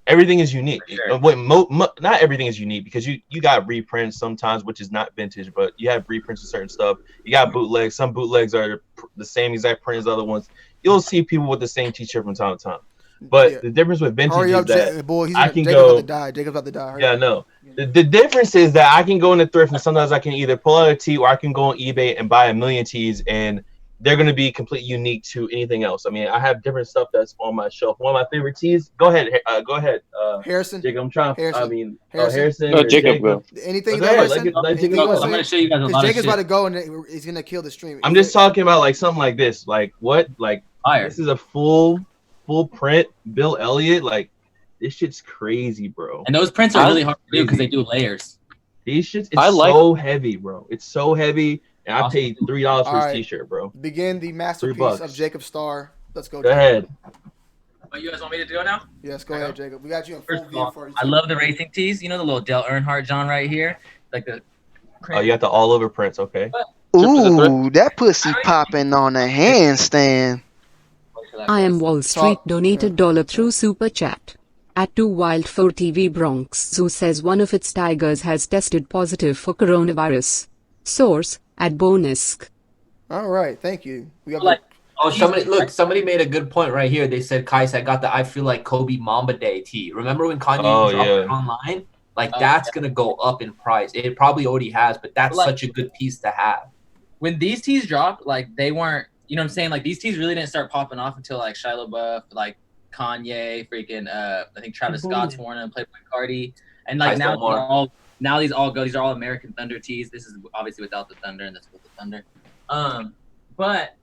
Everything is unique. Sure. Not everything is unique because you got reprints sometimes, which is not vintage, but you have reprints of certain stuff. You got bootlegs. Some bootlegs are the same exact print as other ones. You'll see people with the same T-shirt from time to time. But the difference with vintage is that I can go. Jacob's about to die. Yeah, no. The difference is that I can go in the thrift and sometimes I can either pull out a tee or I can go on eBay and buy 1,000,000 tees and they're going to be completely unique to anything else. I mean, I have different stuff that's on my shelf. One of my favorite tees. Go ahead. Harrison. Jacob, I'm trying. Harrison. No, Jacob, go. Anything I'm going to show you guys a lot Jacob's about to go and he's going to kill the stream. I'm just talking about like something like this. Like what? Like this is a full print Bill Elliott. Like this shit's crazy, bro. And those prints are really hard to do because they do layers. These shits. It's so heavy, bro. It's so heavy. And I paid $3 for his T-shirt, bro. Begin the masterpiece of Jacob Starr. Let's go. Go ahead. Oh, you guys want me to do it now? Yes, go ahead, Jacob. We got you in full view for you. I love the racing tees. You know the little Dale Earnhardt John right here, like the. Oh, you got the all over prints, okay? Ooh, that pussy popping on a handstand. I am Wall Street donated $1 through Super Chat. At 2WILD for TV Bronx Zoo says one of its tigers has tested positive for coronavirus. Source at Bonisk. All right, thank you. We got somebody made a good point right here. They said Qias, I got the I Feel Like Kobe Mamba Day tee. Remember when Kanye dropped it online? Like that's gonna go up in price. It probably already has, but that's such a good piece to have. When these tees dropped, like they weren't, you know what I'm saying? Like these tees really didn't start popping off until like Shia LaBeouf, like Kanye, freaking I think Travis Scott's worn them, Playboy Cardi, and like these all go. These are all American Thunder tees. This is obviously without the Thunder, and that's with the Thunder. But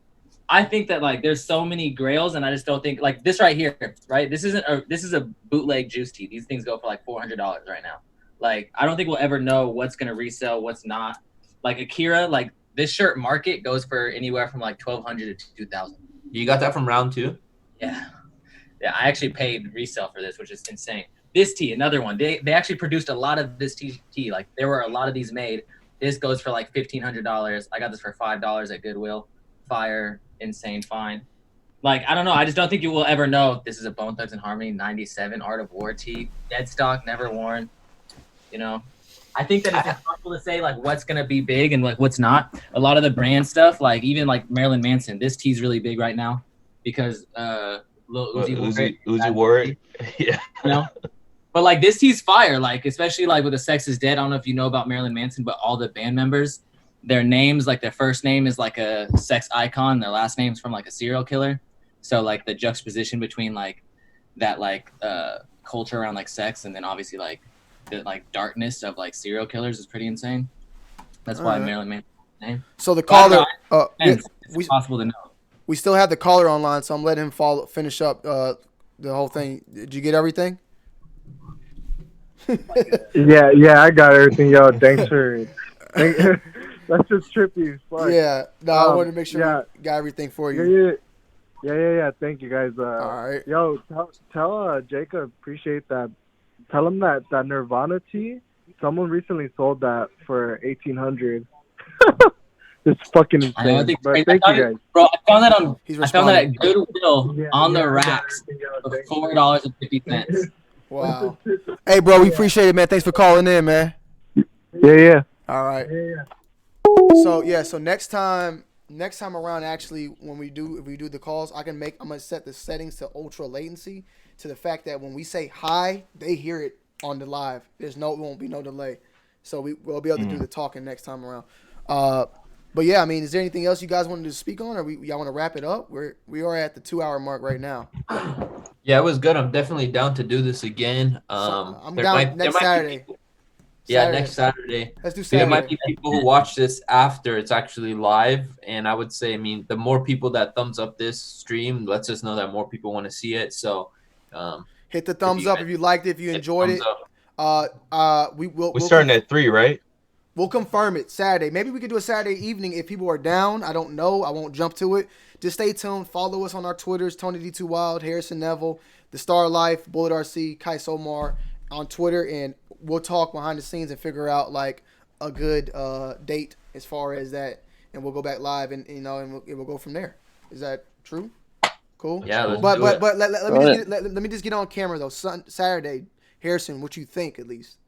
I think that like there's so many grails, and I just don't think like this right here, right? This is a bootleg Juice tee. These things go for like $400 right now. Like I don't think we'll ever know what's gonna resell, what's not. Like Akira, like this shirt market goes for anywhere from like $1,200 to $2,000. You got that from round 2? Yeah, I actually paid resale for this, which is insane. This tee, another one. They actually produced a lot of this tee. Like there were a lot of these made. This goes for like $1,500. I got this for $5 at Goodwill. Fire, insane, fine. Like I don't know. I just don't think you will ever know. This is a Bone Thugs and Harmony '97 Art of War tee. Dead stock, never worn. You know, I think that it's impossible to say like what's gonna be big and like what's not. A lot of the brand stuff, like even like Marilyn Manson, this tee's really big right now because Lil Uzi wore it. Yeah. You know? But like this tee's fire, like especially like with The Sex Is Dead. I don't know if you know about Marilyn Manson, but all the band members, their names, like their first name is like a sex icon, their last name's from like a serial killer. So like the juxtaposition between like that like culture around like sex and then obviously like the like darkness of like serial killers is pretty insane. That's why Marilyn Manson's name. So the caller, it's possible to know. We still have the caller online, so I'm letting him finish up the whole thing. Did you get everything? yeah, I got everything, yo. Thanks for. That's just trippy as fuck. Yeah, no, I wanted to make sure we got everything for you. Yeah. Thank you, guys. All right. Yo, tell Jacob appreciate that. Tell him that Nirvana tee. Someone recently sold that for $1,800. It's fucking insane. But thank you guys. Bro, I found that at Goodwill on the racks for $4.50. Wow. Hey, bro, we appreciate it, man. Thanks for calling in, man. Yeah. All right. Yeah. So next time around, actually, when if we do the calls, I'm gonna set the settings to ultra latency, to the fact that when we say hi, they hear it on the live. It won't be no delay, so we'll be able to do the talking next time around. But yeah, I mean, is there anything else you guys wanted to speak on, or y'all want to wrap it up? We are at the 2-hour mark right now. Yeah, it was good. I'm definitely down to do this again. I'm down next Saturday. Yeah, next Saturday. Let's do Saturday. There might be people who watch this after it's actually live, and I would say, I mean, the more people that thumbs up this stream lets us know that more people want to see it. So, hit the thumbs up if you liked it, if you enjoyed it. We're starting at 3, right? We'll confirm it Saturday. Maybe we could do a Saturday evening if people are down. I don't know. I won't jump to it. Just stay tuned. Follow us on our Twitters, TONY2WILD, Harrison Nevel, The Starr Life, Bullet RC, Qias Omar on Twitter, and we'll talk behind the scenes and figure out like a good date as far as that, and we'll go back live and we'll go from there. Is that true? Cool. Yeah. But let me just get on camera though. Saturday, Harrison, what you think at least?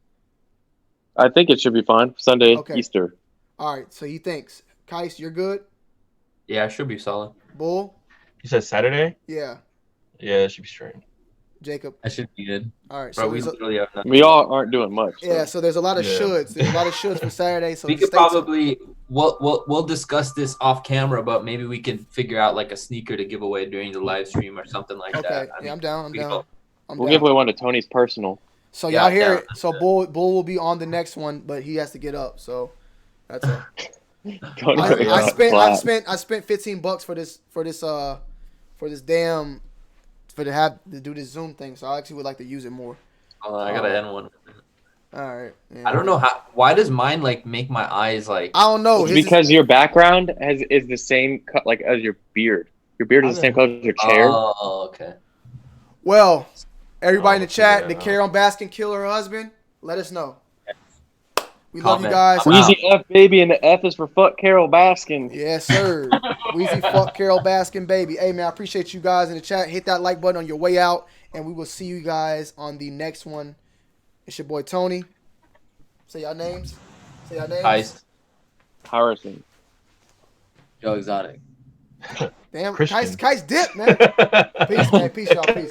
I think it should be fine. Sunday, Easter. All right, so he thinks. Qias, you're good? Yeah, it should be solid. Bull? You said Saturday? Yeah. Yeah, it should be straight. Jacob? That should be good. All right. Bro, so we all aren't doing much. So. Yeah, so there's a lot of shoulds. There's a lot of shoulds for Saturday. So we could probably we'll discuss this off camera, but maybe we can figure out like a sneaker to give away during the live stream or something like that. Okay. Yeah, I'm down. We'll give away one to Tony's personal. So y'all hear it. So Bull will be on the next one, but he has to get up. So that's it. I spent $15 to do this Zoom thing. So I actually would like to use it more. I gotta end one. All right. Yeah. I don't know why does mine like make my eyes like? I don't know. It's because your background is the same like as your beard. Your beard is the same color as your chair. Oh, okay. Well, everybody in the chat, did Carol Baskin kill her husband? Let us know. We love you guys. Weezy F baby, and the F is for fuck Carol Baskin. Yes, sir. Weezy fuck Carol Baskin baby. Hey man, I appreciate you guys in the chat. Hit that like button on your way out, and we will see you guys on the next one. It's your boy Tony. Say y'all names. Qias. Harrison. Joe Exotic. Damn, Qias dip, man. Peace, man. Peace, y'all. Peace.